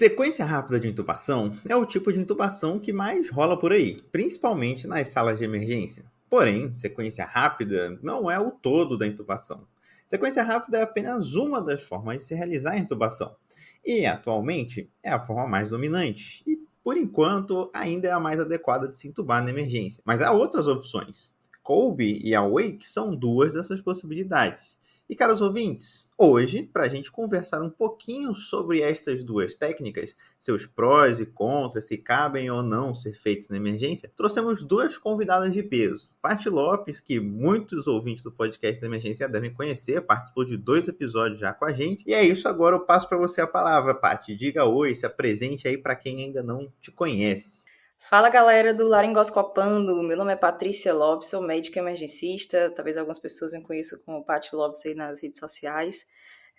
Sequência rápida de intubação é o tipo de intubação que mais rola por aí, principalmente nas salas de emergência. Porém, sequência rápida não é o todo da intubação. Sequência rápida é apenas uma das formas de se realizar a intubação. E, atualmente, é a forma mais dominante. E, por enquanto, ainda é a mais adequada de se intubar na emergência. Mas há outras opções. Kolbe e Awake são duas dessas possibilidades. E, caros ouvintes, hoje, para a gente conversar um pouquinho sobre estas duas técnicas, seus prós e contras, se cabem ou não ser feitos na emergência, trouxemos duas convidadas de peso. Paty Lopes, que muitos ouvintes do podcast da emergência devem conhecer, participou de 2 episódios já com a gente. E é isso, agora eu passo para você a palavra, Paty. Diga oi, se apresente aí para quem ainda não te conhece. Fala, galera do Laringoscopando, meu nome é Patrícia Lopes, sou médica emergencista, talvez algumas pessoas me conheçam como Paty Lopes aí nas redes sociais,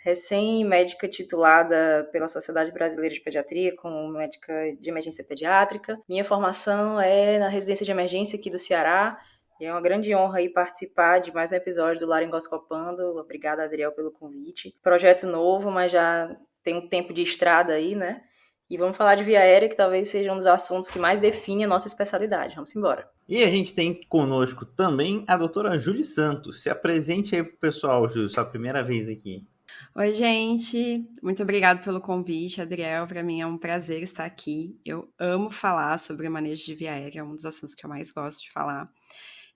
recém-médica titulada pela Sociedade Brasileira de Pediatria como médica de emergência pediátrica. Minha formação é na residência de emergência aqui do Ceará, e é uma grande honra aí participar de mais um episódio do Laringoscopando. Obrigada, Adriel, pelo convite. Projeto novo, mas já tem um tempo de estrada aí, né? E vamos falar de via aérea, que talvez seja um dos assuntos que mais define a nossa especialidade. Vamos embora. E a gente tem conosco também a doutora Júlia Santos. Se apresente aí pro pessoal, Júlia, sua primeira vez aqui. Oi, gente. Muito obrigada pelo convite, Adriel. Para mim é um prazer estar aqui. Eu amo falar sobre manejo de via aérea, é um dos assuntos que eu mais gosto de falar.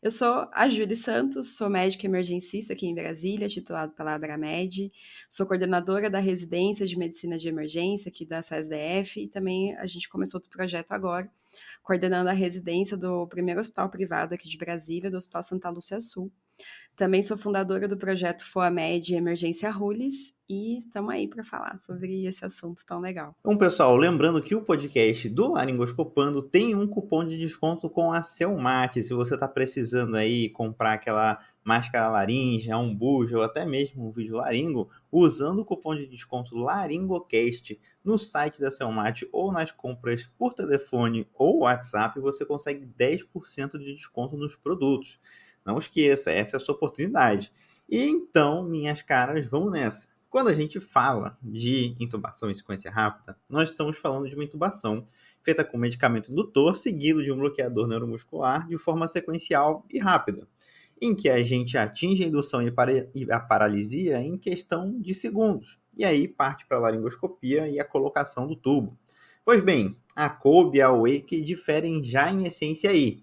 Eu sou a Júlia Santos, sou médica emergencista aqui em Brasília, titulada pela Abramed, sou coordenadora da residência de medicina de emergência aqui da SESDF e também a gente começou outro projeto agora, coordenando a residência do primeiro hospital privado aqui de Brasília, do Hospital Santa Lúcia Sul. Também sou fundadora do projeto FOAMED Emergência Rules e estamos aí para falar sobre esse assunto tão legal. Então, pessoal, lembrando que o podcast do Laringoscopando tem um cupom de desconto com a Selmate. Se você está precisando aí comprar aquela máscara laríngea, um bujo ou até mesmo um vídeo laringo, usando o cupom de desconto LaringoCast no site da Selmate ou nas compras por telefone ou WhatsApp, você consegue 10% de desconto nos produtos. Não esqueça, essa é a sua oportunidade. E então, minhas caras, vamos nessa. Quando a gente fala de intubação em sequência rápida, nós estamos falando de uma intubação feita com medicamento indutor seguido de um bloqueador neuromuscular de forma sequencial e rápida, em que a gente atinge a indução e a paralisia em questão de segundos, e aí parte para a laringoscopia e a colocação do tubo. Pois bem, a Kolbe e a Awake diferem já em essência aí.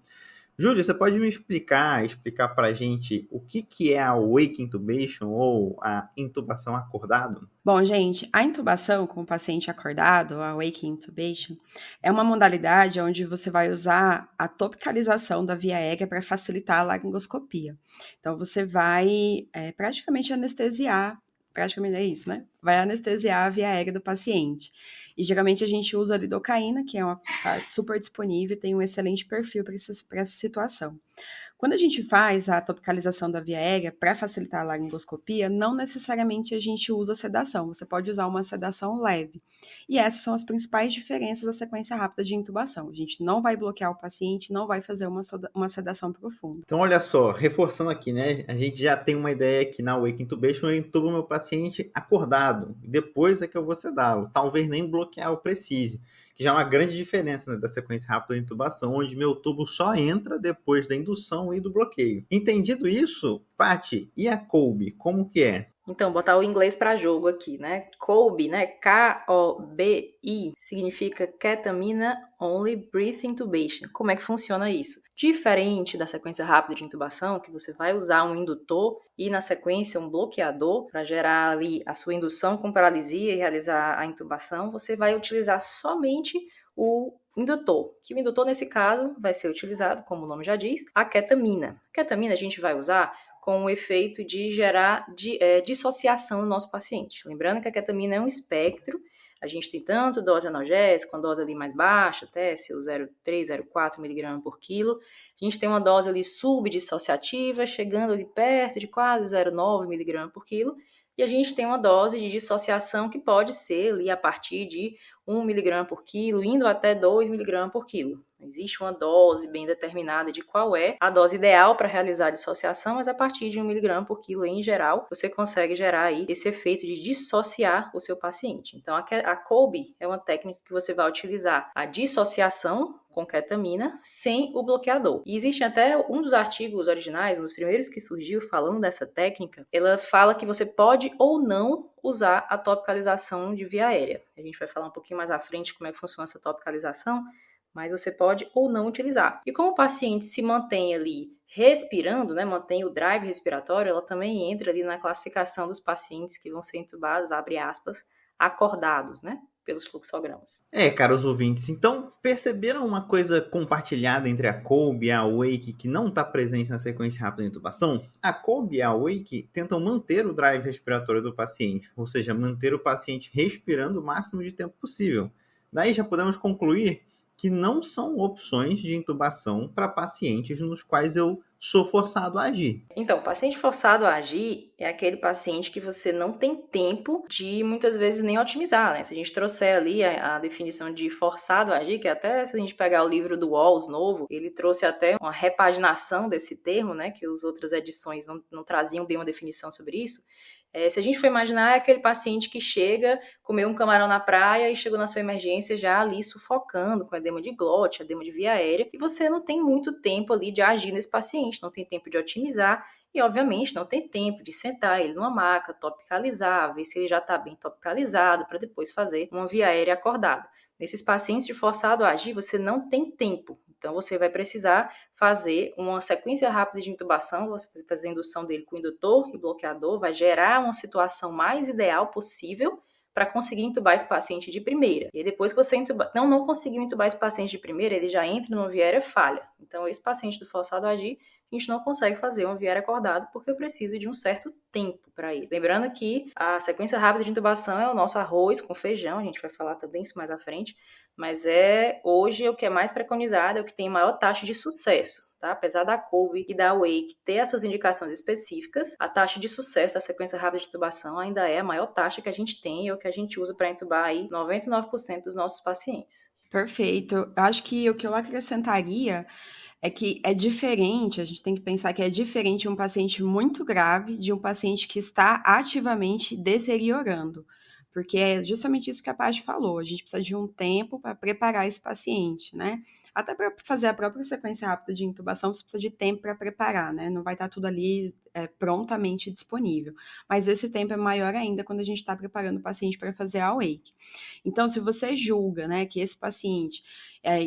Júlio, você pode me explicar para a gente o que é a Awake Intubation ou a intubação acordado? Bom, gente, a intubação com o paciente acordado, a Awake Intubation, é uma modalidade onde você vai usar a topicalização da via aérea para facilitar a laringoscopia. Então, você vai praticamente anestesiar, praticamente é isso, né? Vai anestesiar a via aérea do paciente. E geralmente a gente usa a lidocaína, que tá super disponível e tem um excelente perfil para essa situação. Quando a gente faz a topicalização da via aérea para facilitar a laringoscopia, não necessariamente a gente usa sedação, você pode usar uma sedação leve. E essas são as principais diferenças da sequência rápida de intubação. A gente não vai bloquear o paciente, não vai fazer uma sedação profunda. Então, olha só, reforçando aqui, né? A gente já tem uma ideia que na Awake Intubation eu intubo meu paciente acordado. Depois é que eu vou sedá-lo. Talvez nem bloquear o precise, que já é uma grande diferença, né, da sequência rápida de intubação, onde meu tubo só entra depois da indução e do bloqueio. Entendido isso, Paty, e a Kolbe, como que é? Então, botar o inglês para jogo aqui, né? Kolbe, né? K-O-B-I, significa Ketamine Only Breath Intubation. Como é que funciona isso? Diferente da sequência rápida de intubação, que você vai usar um indutor e, na sequência, um bloqueador para gerar ali a sua indução com paralisia e realizar a intubação, você vai utilizar somente o indutor, que o indutor, nesse caso, vai ser utilizado, como o nome já diz, a ketamina. A ketamina a gente vai usar com o efeito de gerar dissociação no nosso paciente. Lembrando que a ketamina é um espectro, a gente tem tanto dose analgésica, com dose ali mais baixa, até seu 0,3, 0,4 mg por quilo. A gente tem uma dose ali subdissociativa, chegando ali perto de quase 0,9 mg por quilo. E a gente tem uma dose de dissociação que pode ser ali a partir de 1 mg por quilo, indo até 2 mg por quilo. Não existe uma dose bem determinada de qual é a dose ideal para realizar a dissociação, mas a partir de 1 mg por quilo em geral, você consegue gerar aí esse efeito de dissociar o seu paciente. Então, a Kolbe é uma técnica que você vai utilizar a dissociação com ketamina sem o bloqueador. E existe até um dos artigos originais, um dos primeiros que surgiu falando dessa técnica, ela fala que você pode ou não usar a topicalização de via aérea. A gente vai falar um pouquinho mais à frente como é que funciona essa topicalização, mas você pode ou não utilizar. E como o paciente se mantém ali respirando, né, mantém o drive respiratório, ela também entra ali na classificação dos pacientes que vão ser intubados, abre aspas, acordados, né, pelos fluxogramas. Caros ouvintes, então perceberam uma coisa compartilhada entre a Kolbe e a Awake que não está presente na sequência rápida de intubação? A Kolbe e a Awake tentam manter o drive respiratório do paciente, ou seja, manter o paciente respirando o máximo de tempo possível. Daí já podemos concluir que não são opções de intubação para pacientes nos quais eu sou forçado a agir. Então, o paciente forçado a agir é aquele paciente que você não tem tempo de, muitas vezes, nem otimizar, né? Se a gente trouxer ali a definição de forçado a agir, que até se a gente pegar o livro do Walls novo, ele trouxe até uma repaginação desse termo, né? Que as outras edições não traziam bem uma definição sobre isso. Se a gente for imaginar, é aquele paciente que chega, comeu um camarão na praia e chegou na sua emergência já ali sufocando, com edema de glote, edema de via aérea, e você não tem muito tempo ali de agir nesse paciente, não tem tempo de otimizar e, obviamente, não tem tempo de sentar ele numa maca, topicalizar, ver se ele já está bem topicalizado, para depois fazer uma via aérea acordada. Nesses pacientes de forçado a agir, você não tem tempo. Então, você vai precisar fazer uma sequência rápida de intubação, você vai fazer a indução dele com indutor e bloqueador, vai gerar uma situação mais ideal possível para conseguir intubar esse paciente de primeira. E depois que você não conseguiu intubar esse paciente de primeira, ele já entra numa via aérea falha. Então, esse paciente do forçado a agir, a gente não consegue fazer uma via aérea acordada porque eu preciso de um certo tempo para ir. Lembrando que a sequência rápida de intubação é o nosso arroz com feijão, a gente vai falar também isso mais à frente, mas hoje o que é mais preconizado, é o que tem maior taxa de sucesso. Tá? Apesar da Kolbe e da Awake ter as suas indicações específicas, a taxa de sucesso da sequência rápida de intubação ainda é a maior taxa que a gente tem e é o que a gente usa para intubar aí 99% dos nossos pacientes. Perfeito. Acho que o que eu acrescentaria é que é diferente, a gente tem que pensar que é diferente um paciente muito grave de um paciente que está ativamente deteriorando. Porque é justamente isso que a Paty falou, a gente precisa de um tempo para preparar esse paciente, né? Até para fazer a própria sequência rápida de intubação, você precisa de tempo para preparar, né? Não vai estar tudo ali prontamente disponível. Mas esse tempo é maior ainda quando a gente está preparando o paciente para fazer a awake. Então, se você julga, né, que esse paciente,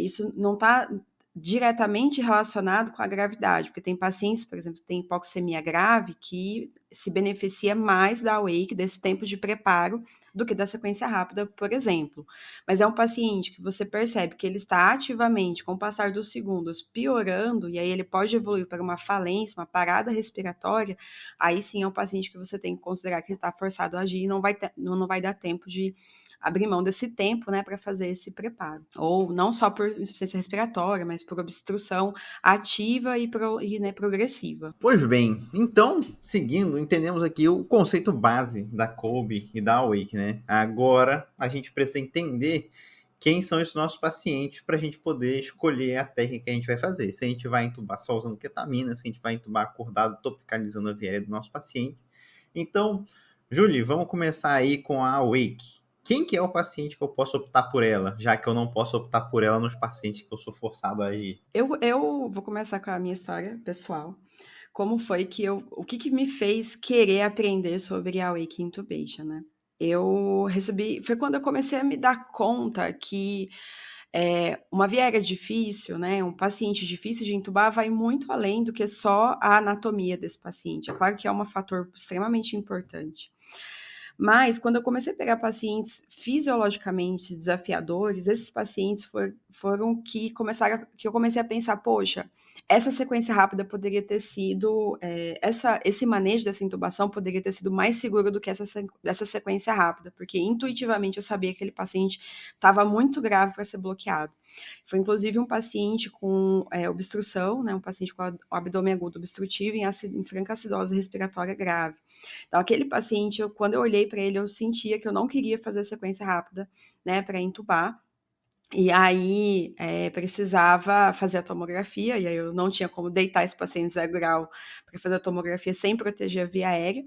isso não está diretamente relacionado com a gravidade, porque tem pacientes, por exemplo, que tem hipoxemia grave que se beneficia mais da awake, desse tempo de preparo, do que da sequência rápida, por exemplo. Mas é um paciente que você percebe que ele está ativamente, com o passar dos segundos, piorando, e aí ele pode evoluir para uma falência, uma parada respiratória, aí sim é um paciente que você tem que considerar que ele está forçado a agir e não vai dar tempo de abrir mão desse tempo, né, para fazer esse preparo. Ou não só por insuficiência respiratória, mas por obstrução ativa e progressiva. Pois bem, então, seguindo, entendemos aqui o conceito base da Kolbe e da Awake, né? Agora, a gente precisa entender quem são esses nossos pacientes para a gente poder escolher a técnica que a gente vai fazer. Se a gente vai entubar só usando ketamina, se a gente vai entubar acordado, topicalizando a via aérea do nosso paciente. Então, Julie, vamos começar aí com a Awake. Quem que é o paciente que eu posso optar por ela, já que eu não posso optar por ela nos pacientes que eu sou forçado a agir? Eu vou começar com a minha história pessoal. Como foi que o que me fez querer aprender sobre a Awake Intubation, né? Foi quando eu comecei a me dar conta que uma via aérea difícil, né, um paciente difícil de intubar vai muito além do que só a anatomia desse paciente. É claro que é um fator extremamente importante. Mas, quando eu comecei a pegar pacientes fisiologicamente desafiadores, esses pacientes foram que eu comecei a pensar, poxa, essa sequência rápida poderia ter sido, esse manejo dessa intubação poderia ter sido mais seguro do que dessa sequência rápida, porque intuitivamente eu sabia que aquele paciente estava muito grave para ser bloqueado. Foi, inclusive, um paciente com obstrução, né, um paciente com o abdômen agudo obstrutivo em franca acidose respiratória grave. Então, aquele paciente, quando eu olhei para ele, eu sentia que eu não queria fazer sequência rápida, né, para intubar. E aí, precisava fazer a tomografia, e aí eu não tinha como deitar esse paciente 0 grau para fazer a tomografia sem proteger a via aérea.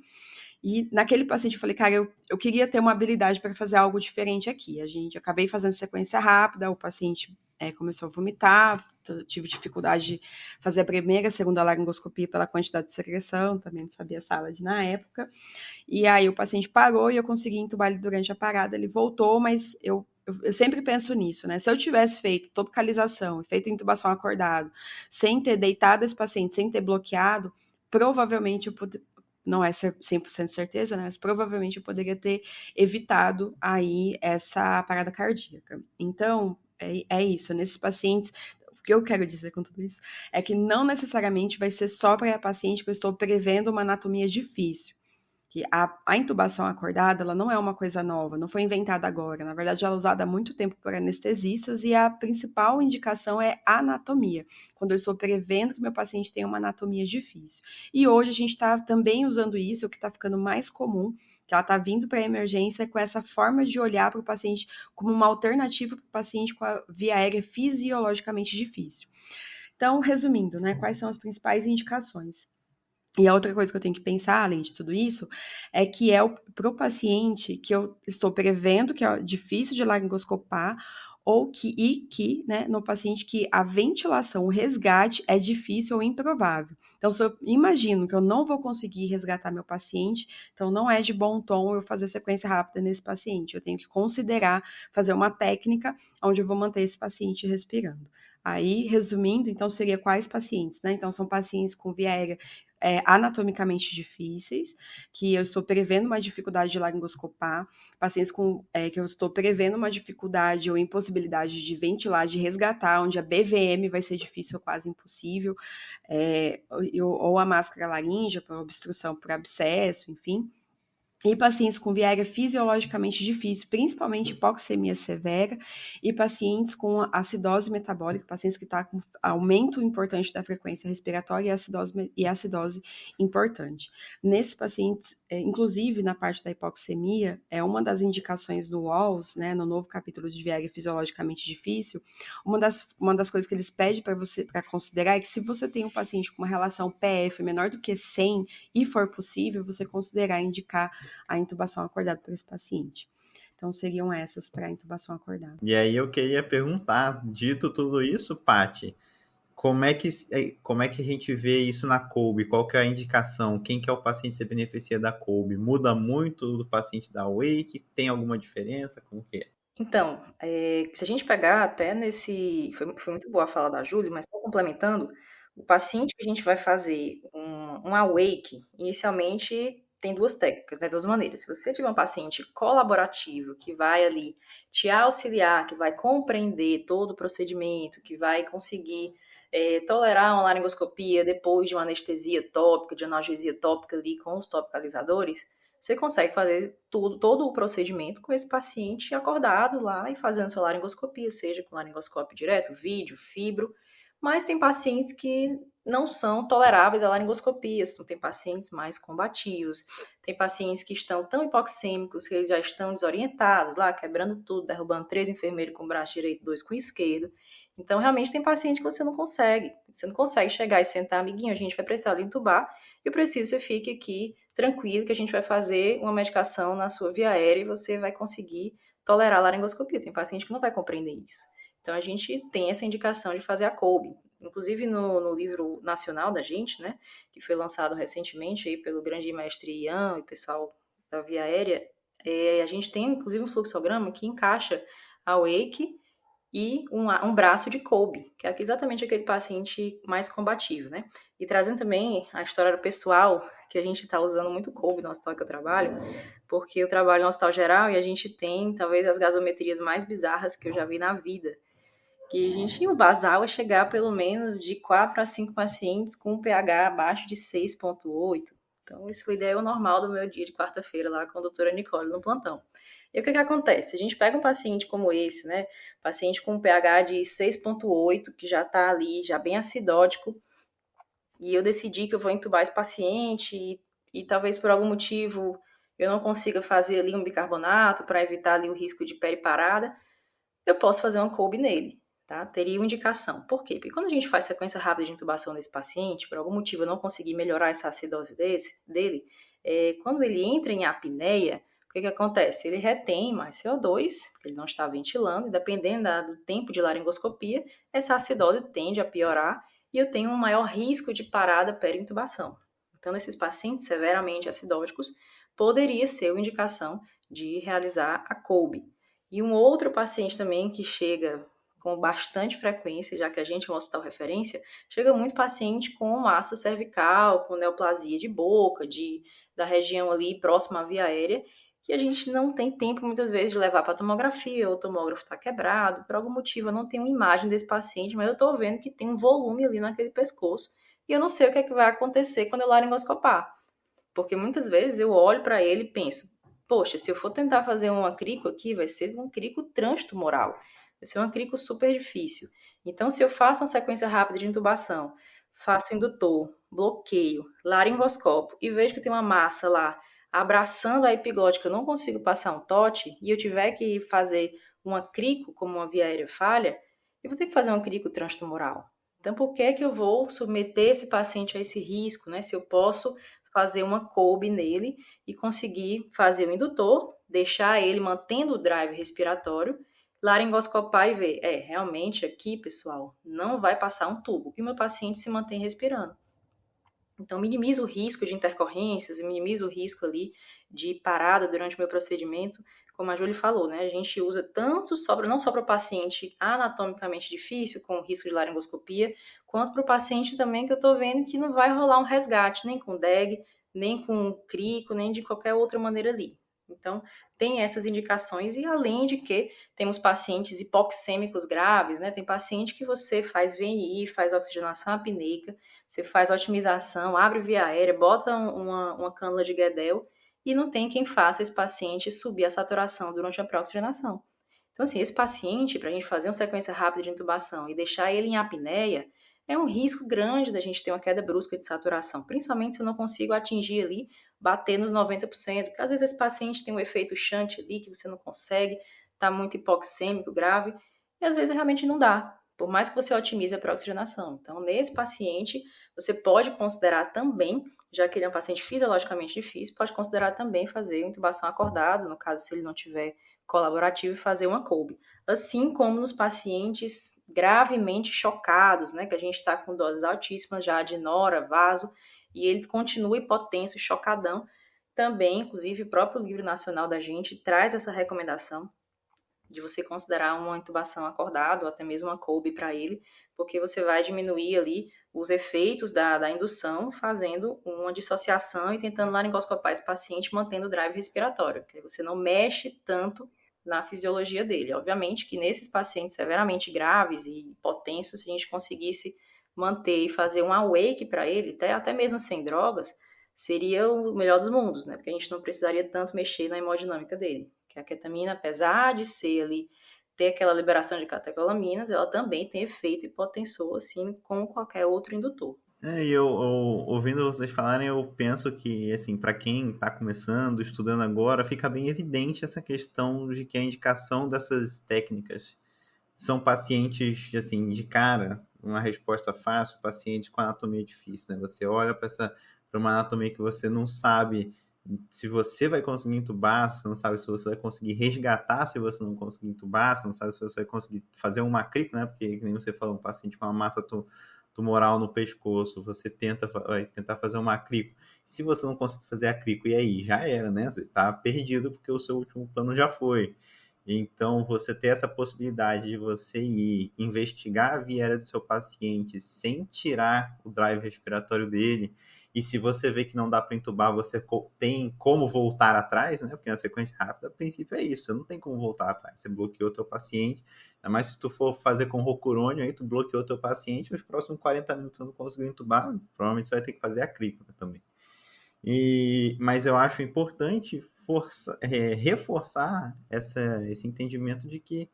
E naquele paciente eu falei, cara, eu queria ter uma habilidade para fazer algo diferente aqui. Acabei fazendo sequência rápida, o paciente começou a vomitar, tive dificuldade de fazer a primeira, segunda laringoscopia pela quantidade de secreção, também não sabia a sala de na época. E aí o paciente parou e eu consegui entubar ele durante a parada, ele voltou, mas eu sempre penso nisso, né? Se eu tivesse feito topicalização e feito intubação acordado, sem ter deitado esse paciente, sem ter bloqueado, provavelmente não é 100% certeza, né? Mas provavelmente eu poderia ter evitado aí essa parada cardíaca. Então, é isso. Nesses pacientes, o que eu quero dizer com tudo isso é que não necessariamente vai ser só para a paciente que eu estou prevendo uma anatomia difícil. Que a intubação acordada, ela não é uma coisa nova, não foi inventada agora. Na verdade, ela é usada há muito tempo por anestesistas e a principal indicação é a anatomia, quando eu estou prevendo que meu paciente tem uma anatomia difícil. E hoje a gente está também usando isso, o que está ficando mais comum, que ela está vindo para a emergência com essa forma de olhar para o paciente como uma alternativa para o paciente com a via aérea fisiologicamente difícil. Então, resumindo, né, quais são as principais indicações? E a outra coisa que eu tenho que pensar, além de tudo isso, é que para o paciente que eu estou prevendo que é difícil de laringoscopar, que, né, no paciente que a ventilação, o resgate é difícil ou improvável. Então, se eu imagino que eu não vou conseguir resgatar meu paciente, então não é de bom tom eu fazer sequência rápida nesse paciente. Eu tenho que considerar fazer uma técnica onde eu vou manter esse paciente respirando. Aí, resumindo, então, seria quais pacientes, né? Então, são pacientes com via aérea anatomicamente difíceis, que eu estou prevendo uma dificuldade de laringoscopar, pacientes que eu estou prevendo uma dificuldade ou impossibilidade de ventilar, de resgatar, onde a BVM vai ser difícil ou quase impossível, ou a máscara laríngea, por obstrução por abscesso, enfim. E pacientes com via aérea fisiologicamente difícil, principalmente hipoxemia severa, e pacientes com acidose metabólica, pacientes que estão com aumento importante da frequência respiratória e acidose importante. Nesses pacientes, inclusive na parte da hipoxemia, é uma das indicações do WALS, né, no novo capítulo de via aérea fisiologicamente difícil, uma das coisas que eles pedem para você para considerar é que se você tem um paciente com uma relação PF menor do que 100 e for possível, você considerar indicar a intubação acordada para esse paciente. Então, seriam essas para a intubação acordada. E aí eu queria perguntar, dito tudo isso, Paty, como é que a gente vê isso na COUB? Qual que é a indicação? Quem que é o paciente que se beneficia da COUB? Muda muito do paciente da Wake? Tem alguma diferença? Como que é? Então, se a gente pegar até foi muito boa a fala da Júlia, mas só complementando, o paciente que a gente vai fazer um awake, inicialmente tem duas técnicas, né, duas maneiras. Se você tiver um paciente colaborativo, que vai ali te auxiliar, que vai compreender todo o procedimento, que vai conseguir tolerar uma laringoscopia depois de uma anestesia tópica, de analgesia tópica ali com os topicalizadores, você consegue fazer todo o procedimento com esse paciente acordado lá e fazendo sua laringoscopia, seja com laringoscópio direto, vídeo, fibro, mas tem pacientes que não são toleráveis à laringoscopia, então tem pacientes mais combativos, tem pacientes que estão tão hipoxêmicos que eles já estão desorientados lá, quebrando tudo, derrubando 3 enfermeiros com o braço direito, 2 com o esquerdo. Então, realmente, tem paciente que você não consegue chegar e sentar, amiguinho, a gente vai precisar de entubar, eu preciso que você fique aqui tranquilo, que a gente vai fazer uma medicação na sua via aérea e você vai conseguir tolerar a laringoscopia. Tem paciente que não vai compreender isso. Então, a gente tem essa indicação de fazer a COUB. Inclusive, no livro nacional da gente, né, que foi lançado recentemente aí pelo grande mestre Ian e pessoal da via aérea, a gente tem, inclusive, um fluxograma que encaixa a Wake e um braço de COUB, que é exatamente aquele paciente mais combativo, né? E trazendo também a história pessoal, que a gente está usando muito COUB no hospital que eu trabalho, porque eu trabalho no hospital geral e a gente tem, talvez, as gasometrias mais bizarras que eu já vi na vida. Que o basal é chegar pelo menos de 4 a 5 pacientes com um pH abaixo de 6,8. Então, esse foi o ideal normal do meu dia de quarta-feira lá com a doutora Nicole no plantão. E o que acontece? A gente pega um paciente como esse, né? Paciente com um pH de 6,8, que já está ali, já bem acidótico, e eu decidi que eu vou entubar esse paciente e talvez por algum motivo eu não consiga fazer ali um bicarbonato para evitar ali o risco de periparada. eu posso fazer uma COB nele, tá? Teria uma indicação. Por quê? Porque quando a gente faz sequência rápida de intubação desse paciente, por algum motivo eu não consegui melhorar essa acidose dele, quando ele entra em apneia, o que acontece? Ele retém mais CO2, porque ele não está ventilando, e dependendo do tempo de laringoscopia, essa acidose tende a piorar e eu tenho um maior risco de parada perintubação. Então, nesses pacientes severamente acidóticos, poderia ser uma indicação de realizar a COB. E um outro paciente também que chega com bastante frequência, já que a gente é um hospital referência, chega muito paciente com massa cervical, com neoplasia de boca, da região ali próxima à via aérea, que a gente não tem tempo muitas vezes de levar para tomografia, ou o tomógrafo está quebrado, por algum motivo eu não tenho uma imagem desse paciente, mas eu estou vendo que tem um volume ali naquele pescoço, e eu não sei o que é que vai acontecer quando eu laringoscopar. Porque muitas vezes eu olho para ele e penso, poxa, se eu for tentar fazer uma crico aqui, vai ser um crico transtumoral. Vai ser uma crico super difícil. Então, se eu faço uma sequência rápida de intubação, faço indutor, bloqueio, laringoscopo e vejo que tem uma massa lá abraçando a epiglótica, eu não consigo passar um TOT e eu tiver que fazer uma crico, como uma via aérea falha, eu vou ter que fazer uma crico transtumoral. Então, por que é que eu vou submeter esse paciente a esse risco, né? Se eu posso fazer uma COB nele e conseguir fazer o indutor, deixar ele mantendo o drive respiratório, laringoscopar e ver, realmente aqui, pessoal, não vai passar um tubo, e o meu paciente se mantém respirando. Então, minimiza o risco de intercorrências, minimiza o risco ali de parada durante o meu procedimento, como a Júlia falou, né? A gente usa tanto não só para o paciente anatomicamente difícil, com risco de laringoscopia, quanto para o paciente também que eu estou vendo que não vai rolar um resgate, nem com DEG, nem com crico, nem de qualquer outra maneira ali. Então, tem essas indicações, e além de que temos pacientes hipoxêmicos graves, né? Tem paciente que você faz VNI, faz oxigenação apneica, você faz otimização, abre via aérea, bota uma cânula de Guedel e não tem quem faça esse paciente subir a saturação durante a pré-oxigenação. Então, assim, esse paciente, para a gente fazer uma sequência rápida de intubação e deixar ele em apneia, é um risco grande da gente ter uma queda brusca de saturação, principalmente se eu não consigo atingir ali, bater nos 90%, porque às vezes esse paciente tem um efeito shunt ali, que você não consegue, está muito hipoxêmico, grave, e às vezes realmente não dá, por mais que você otimize a pré-oxigenação. Então, nesse paciente, você pode considerar também, já que ele é um paciente fisiologicamente difícil, pode considerar também fazer intubação acordada, no caso se ele não tiver colaborativo, e fazer uma COB. Assim como nos pacientes gravemente chocados, né, que a gente está com doses altíssimas já de nora, vaso, e ele continua hipotenso, chocadão, também, inclusive, o próprio livro nacional da gente traz essa recomendação de você considerar uma intubação acordada ou até mesmo uma COB para ele, porque você vai diminuir ali os efeitos da indução, fazendo uma dissociação e tentando laringoscopar esse paciente, mantendo o drive respiratório, porque você não mexe tanto na fisiologia dele. Obviamente que nesses pacientes severamente graves e hipotensos, se a gente conseguisse manter e fazer um awake para ele, até mesmo sem drogas, seria o melhor dos mundos, né? Porque a gente não precisaria tanto mexer na hemodinâmica dele. Que a ketamina, apesar de ser ali, ter aquela liberação de catecolaminas, ela também tem efeito hipotensor, assim, como qualquer outro indutor. E eu, ouvindo vocês falarem, eu penso que, assim, para quem está começando, estudando agora, fica bem evidente essa questão de que a indicação dessas técnicas são pacientes, assim, de cara, uma resposta fácil, pacientes com anatomia difícil, né? Você olha para uma anatomia que você não sabe se você vai conseguir entubar, você não sabe se você vai conseguir resgatar se você não conseguir entubar, você não sabe se você vai conseguir fazer uma crico, né? Porque, como você falou, um paciente com uma massa tumoral no pescoço, você vai tentar fazer uma crico. Se você não conseguir fazer a crico, e aí? Já era, né? Você está perdido porque o seu último plano já foi. Então, você ter essa possibilidade de você ir investigar a via aérea do seu paciente sem tirar o drive respiratório dele, e se você vê que não dá para entubar, você tem como voltar atrás, né? Porque na sequência rápida, a princípio é isso, você não tem como voltar atrás, você bloqueou o teu paciente, ainda mais se tu for fazer com rocurônio, aí tu bloqueou o teu paciente, nos próximos 40 minutos você não conseguiu entubar, provavelmente você vai ter que fazer a crico também. Mas eu acho importante reforçar esse entendimento de que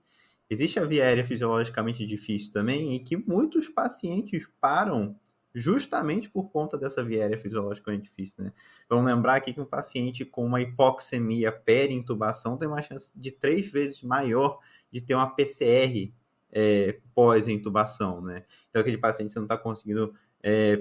existe a via aérea fisiologicamente difícil também e que muitos pacientes param justamente por conta dessa via aérea fisiologicamente difícil, né? Vamos lembrar aqui que um paciente com uma hipoxemia peri-intubação tem uma chance de 3 vezes maior de ter uma PCR pós-intubação, né? Então, aquele paciente você não está conseguindo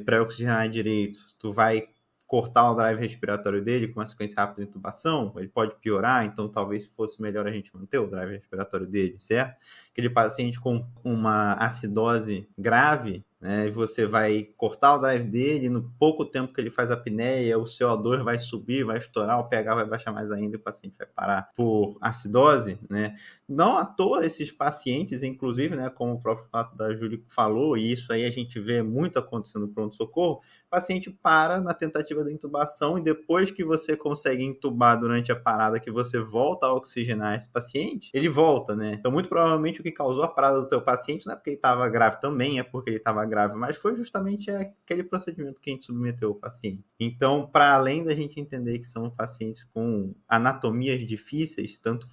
pré-oxigenar direito, tu vai cortar o drive respiratório dele com uma sequência rápida de intubação, ele pode piorar, então talvez fosse melhor a gente manter o drive respiratório dele, certo? Aquele paciente com uma acidose grave, né, você vai cortar o drive dele, no pouco tempo que ele faz a apneia, o CO2 vai subir, vai estourar, o pH vai baixar mais ainda e o paciente vai parar por acidose, né? Não à toa esses pacientes, inclusive, né, como o próprio fato da Júlia falou, e isso aí a gente vê muito acontecendo no pronto-socorro, o paciente para na tentativa da intubação e depois que você consegue intubar durante a parada, que você volta a oxigenar esse paciente, ele volta, né? Então, muito provavelmente o que causou a parada do teu paciente não é porque ele estava grave também, é porque ele estava grave, mas foi justamente aquele procedimento que a gente submeteu o paciente. Então, para além da gente entender que são pacientes com anatomias difíceis, tanto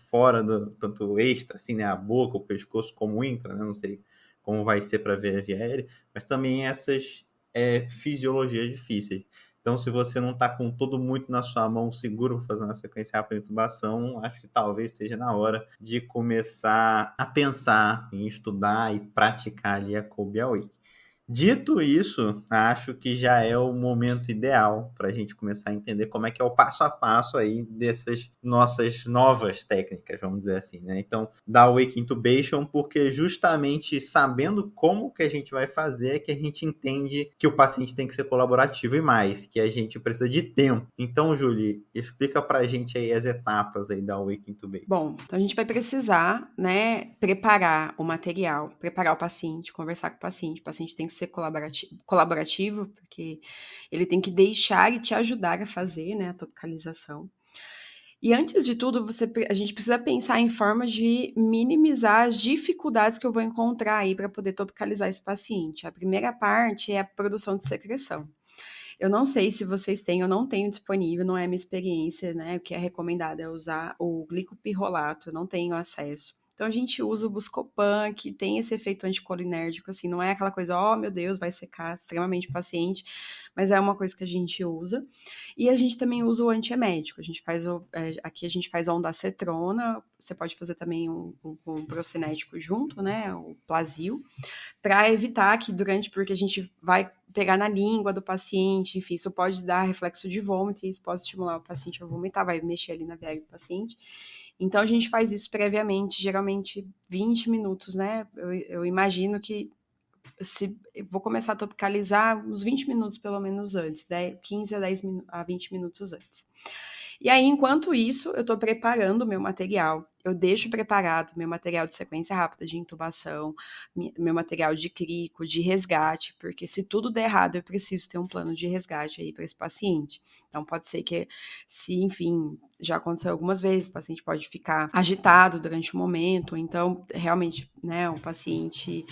tanto extra, assim, né, a boca, o pescoço, como intra, né, não sei como vai ser para ver a via aérea, mas também essas fisiologias difíceis. Então, se você não está com tudo muito na sua mão seguro para fazer uma sequência rápida de intubação, acho que talvez esteja na hora de começar a pensar em estudar e praticar ali a Kolbe Awake. Dito isso, acho que já é o momento ideal para a gente começar a entender como é que é o passo a passo aí dessas nossas novas técnicas, vamos dizer assim, né? Então, da Awake Intubation, porque justamente sabendo como que a gente vai fazer é que a gente entende que o paciente tem que ser colaborativo e mais, que a gente precisa de tempo. Então, Julie, explica para a gente aí as etapas aí da Awake Intubation. Bom, então a gente vai precisar, né, preparar o material, preparar o paciente, conversar com o paciente tem que ser colaborativo, porque ele tem que deixar e te ajudar a fazer, né, a topicalização. E antes de tudo, a gente precisa pensar em formas de minimizar as dificuldades que eu vou encontrar aí para poder topicalizar esse paciente. A primeira parte é a produção de secreção. Eu não sei se vocês têm, eu não tenho disponível, não é minha experiência, né? O que é recomendado é usar o glicopirrolato, eu não tenho acesso. Então, a gente usa o Buscopan, que tem esse efeito anticolinérgico, assim, não é aquela coisa, oh, meu Deus, vai secar extremamente o paciente, mas é uma coisa que a gente usa. E a gente também usa o antiemético, aqui a gente faz ondansetrona, você pode fazer também um procinético junto, né, o Plasil, para evitar que porque a gente vai pegar na língua do paciente, enfim, isso pode dar reflexo de vômito e isso pode estimular o paciente a vomitar, vai mexer ali na viária do paciente. Então, a gente faz isso previamente, geralmente 20 minutos, né? Eu imagino que se eu vou começar a topicalizar uns 20 minutos pelo menos antes, 15 a 20 minutos antes. E aí, enquanto isso, eu estou preparando o meu material. Eu deixo preparado meu material de sequência rápida de intubação, meu material de crico, de resgate, porque se tudo der errado, eu preciso ter um plano de resgate aí para esse paciente. Então, pode ser que, enfim, já aconteceu algumas vezes, o paciente pode ficar agitado durante o momento, então, realmente, né, o paciente...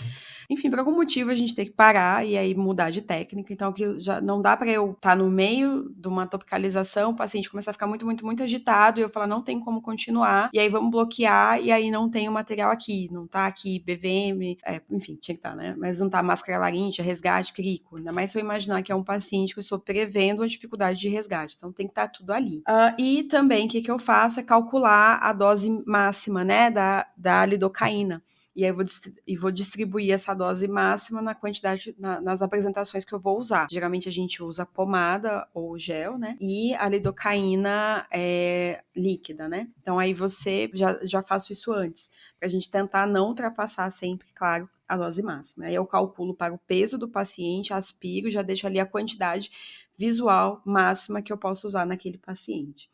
Enfim, por algum motivo a gente tem que parar e aí mudar de técnica. Então, que já não dá para eu estar no meio de uma topicalização, o paciente começar a ficar muito, muito, muito agitado e eu falar, não tem como continuar, e aí vamos bloquear e aí não tem o material aqui, não tá aqui BVM, enfim, tinha que estar, né? Mas não tá máscara laríngea, resgate, crico. Ainda mais se eu imaginar que é um paciente que eu estou prevendo uma dificuldade de resgate. Então, tem que estar tudo ali. E também, o que eu faço é calcular a dose máxima, né, da lidocaína. E aí eu vou distribuir essa dose máxima na quantidade, nas apresentações que eu vou usar. Geralmente a gente usa pomada ou gel, né? E a lidocaína líquida, né? Então aí você, já faço isso antes, pra gente tentar não ultrapassar sempre, claro, a dose máxima. Aí eu calculo para o peso do paciente, aspiro, já deixo ali a quantidade visual máxima que eu posso usar naquele paciente.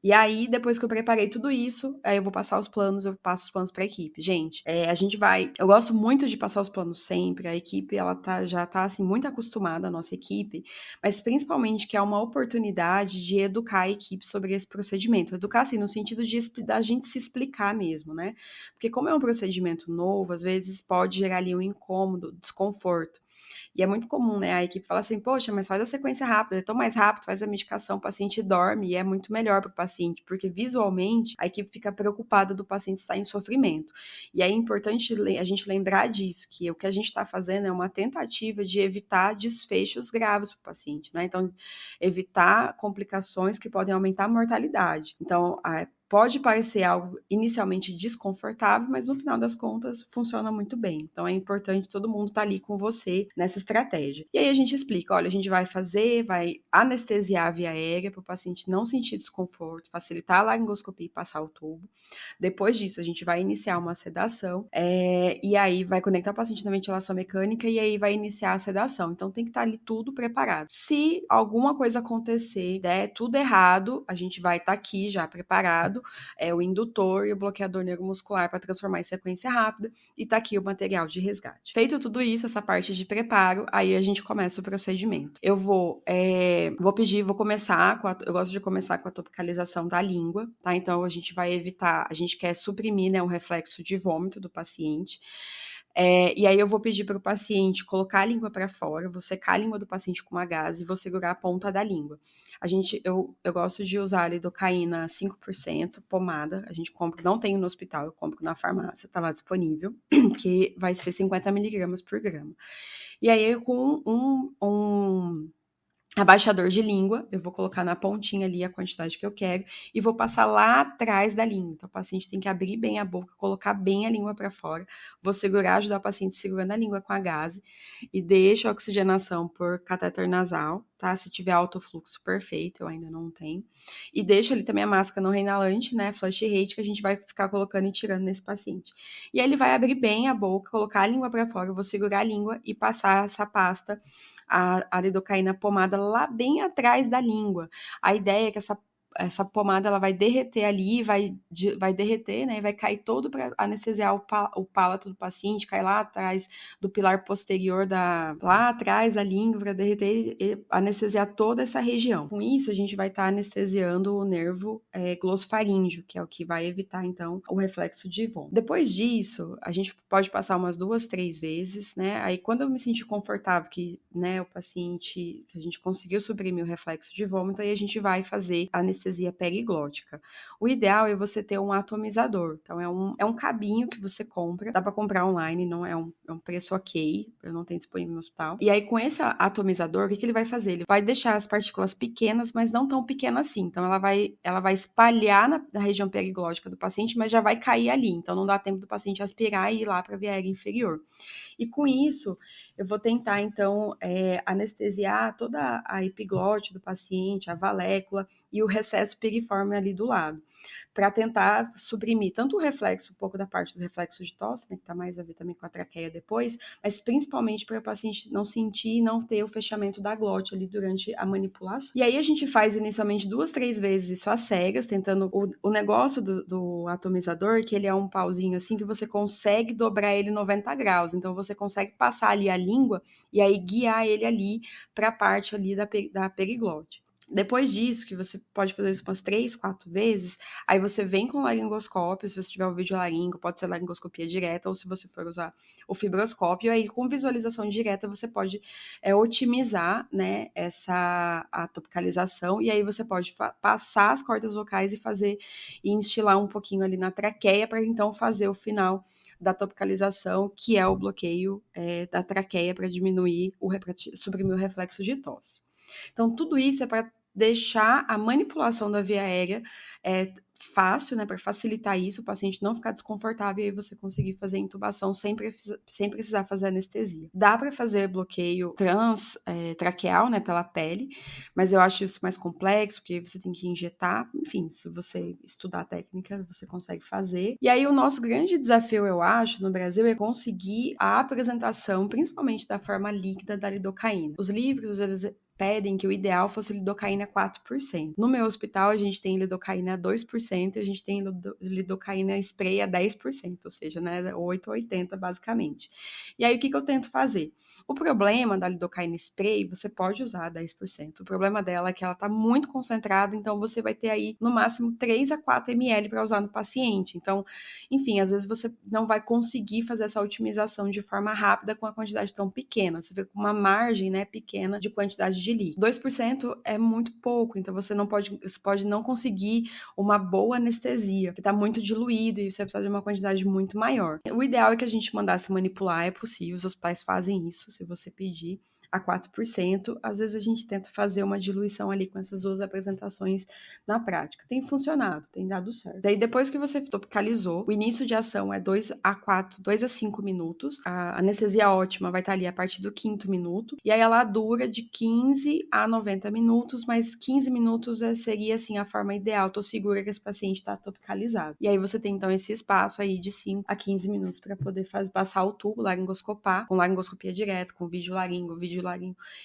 E aí, depois que eu preparei tudo isso, aí eu vou passar os planos, eu passo os planos para a equipe. Gente, a gente vai... Eu gosto muito de passar os planos sempre, a equipe, ela já tá, assim, muito acostumada, a nossa equipe, mas principalmente que é uma oportunidade de educar a equipe sobre esse procedimento. Educar, assim, no sentido da gente se explicar mesmo, né? Porque como é um procedimento novo, às vezes pode gerar ali um incômodo, desconforto. E é muito comum, né, a equipe fala assim, poxa, mas faz a sequência rápida, é tão mais rápido, faz a medicação, o paciente dorme e é muito melhor para o paciente, porque visualmente a equipe fica preocupada do paciente estar em sofrimento. E aí é importante a gente lembrar disso, que o que a gente está fazendo é uma tentativa de evitar desfechos graves para o paciente, né? Então, evitar complicações que podem aumentar a mortalidade. Então, pode parecer algo inicialmente desconfortável, mas no final das contas funciona muito bem. Então é importante todo mundo estar ali com você nessa estratégia. E aí a gente explica, olha, a gente vai anestesiar a via aérea para o paciente não sentir desconforto, facilitar a laringoscopia e passar o tubo. Depois disso, a gente vai iniciar uma sedação, e aí vai conectar o paciente na ventilação mecânica e aí vai iniciar a sedação. Então tem que estar ali tudo preparado. Se alguma coisa acontecer, der tudo errado, a gente vai estar aqui já preparado, o indutor e o bloqueador neuromuscular para transformar em sequência rápida, e tá aqui o material de resgate. Feito tudo isso, essa parte de preparo, aí a gente começa o procedimento. Eu vou começar eu gosto de começar com a topicalização da língua, tá? Então a gente vai evitar, a gente quer suprimir, né, um reflexo de vômito do paciente. E aí eu vou pedir para o paciente colocar a língua para fora, vou secar a língua do paciente com uma gaze e vou segurar a ponta da língua. Eu gosto de usar a lidocaína 5%, pomada, a gente compra, não tenho no hospital, eu compro na farmácia, tá lá disponível, que vai ser 50 mg por grama. E aí com um abaixador de língua, eu vou colocar na pontinha ali a quantidade que eu quero e vou passar lá atrás da língua. Então, o paciente tem que abrir bem a boca, colocar bem a língua para fora. Vou ajudar o paciente segurando a língua com a gaze e deixo a oxigenação por catéter nasal, tá? Se tiver alto fluxo, perfeito, eu ainda não tenho. E deixo ali também a máscara não reinalante, né? Flush rate, que a gente vai ficar colocando e tirando nesse paciente. E aí ele vai abrir bem a boca, colocar a língua para fora, eu vou segurar a língua e passar essa pasta, a lidocaína pomada lá bem atrás da língua. A ideia é que essa pomada ela vai derreter ali, vai derreter, né? E vai cair todo para anestesiar o palato do paciente, cai lá atrás do pilar posterior lá atrás da língua para derreter e anestesiar toda essa região. Com isso, a gente vai estar anestesiando o nervo glossofaríngeo, que é o que vai evitar, então, o reflexo de vômito. Depois disso, a gente pode passar umas 2, 3 vezes, né? Aí, quando eu me sentir confortável que, né, que a gente conseguiu suprimir o reflexo de vômito, aí a gente vai fazer a anestesia periglótica. O ideal é você ter um atomizador. Então, é um cabinho que você compra, dá para comprar online, não é um preço ok, eu não tenho disponível no hospital. E aí, com esse atomizador, o que ele vai fazer? Ele vai deixar as partículas pequenas, mas não tão pequenas assim. Então, ela vai espalhar na região periglótica do paciente, mas já vai cair ali. Então, não dá tempo do paciente aspirar e ir lá para a via aérea inferior. E com isso, eu vou tentar, então, anestesiar toda a epiglote do paciente, a valécula e o recesso piriforme ali do lado, para tentar suprimir tanto o reflexo, um pouco da parte do reflexo de tosse, né, que está mais a ver também com a traqueia depois, mas principalmente para o paciente não sentir e não ter o fechamento da glote ali durante a manipulação. E aí a gente faz inicialmente 2, 3 vezes isso às cegas, tentando o negócio do atomizador, que ele é um pauzinho assim que você consegue dobrar ele 90 graus, então você consegue passar ali a língua e aí guiar ele ali para a parte ali da periglote. Depois disso, que você pode fazer isso umas 3, 4 vezes, aí você vem com o laringoscópio, se você tiver o videolaringo, pode ser laringoscopia direta, ou se você for usar o fibroscópio, aí com visualização direta você pode otimizar, né, a topicalização, e aí você pode passar as cordas vocais e instilar um pouquinho ali na traqueia, para então fazer o final da topicalização, que é o bloqueio da traqueia para suprimir o reflexo de tosse. Então, tudo isso é para deixar a manipulação da via aérea fácil, né, para facilitar isso, o paciente não ficar desconfortável e aí você conseguir fazer a intubação sem precisar fazer anestesia. Dá para fazer bloqueio traqueal, né, pela pele, mas eu acho isso mais complexo, porque você tem que injetar, enfim, se você estudar a técnica, você consegue fazer. E aí o nosso grande desafio, eu acho, no Brasil, é conseguir a apresentação, principalmente da forma líquida da lidocaína. Os livros, eles pedem que o ideal fosse lidocaína 4%. No meu hospital, a gente tem lidocaína 2% e a gente tem lidocaína spray a 10%, ou seja, né, 8 a 80 basicamente. E aí, o que eu tento fazer? O problema da lidocaína spray, você pode usar 10%. O problema dela é que ela está muito concentrada, então você vai ter aí, no máximo, 3 a 4 ml para usar no paciente. Então, enfim, às vezes você não vai conseguir fazer essa otimização de forma rápida com a quantidade tão pequena. Você vê com uma margem, né, pequena de quantidade de líquido. 2% é muito pouco, então você pode não conseguir uma boa anestesia, que está muito diluído e você precisa de uma quantidade muito maior. O ideal é que a gente mandasse manipular, é possível, os hospitais fazem isso, se você pedir. a 4%. Às vezes a gente tenta fazer uma diluição ali com essas duas apresentações na prática. Tem funcionado, tem dado certo. Daí depois que você topicalizou, o início de ação é 2 a 5 minutos. A anestesia ótima vai estar ali a partir do 5º minuto. E aí ela dura de 15 a 90 minutos, mas 15 minutos seria assim a forma ideal. Tô segura que esse paciente está topicalizado. E aí você tem então esse espaço aí de 5 a 15 minutos para poder passar o tubo, laringoscopar, com laringoscopia direta, com vídeo laringo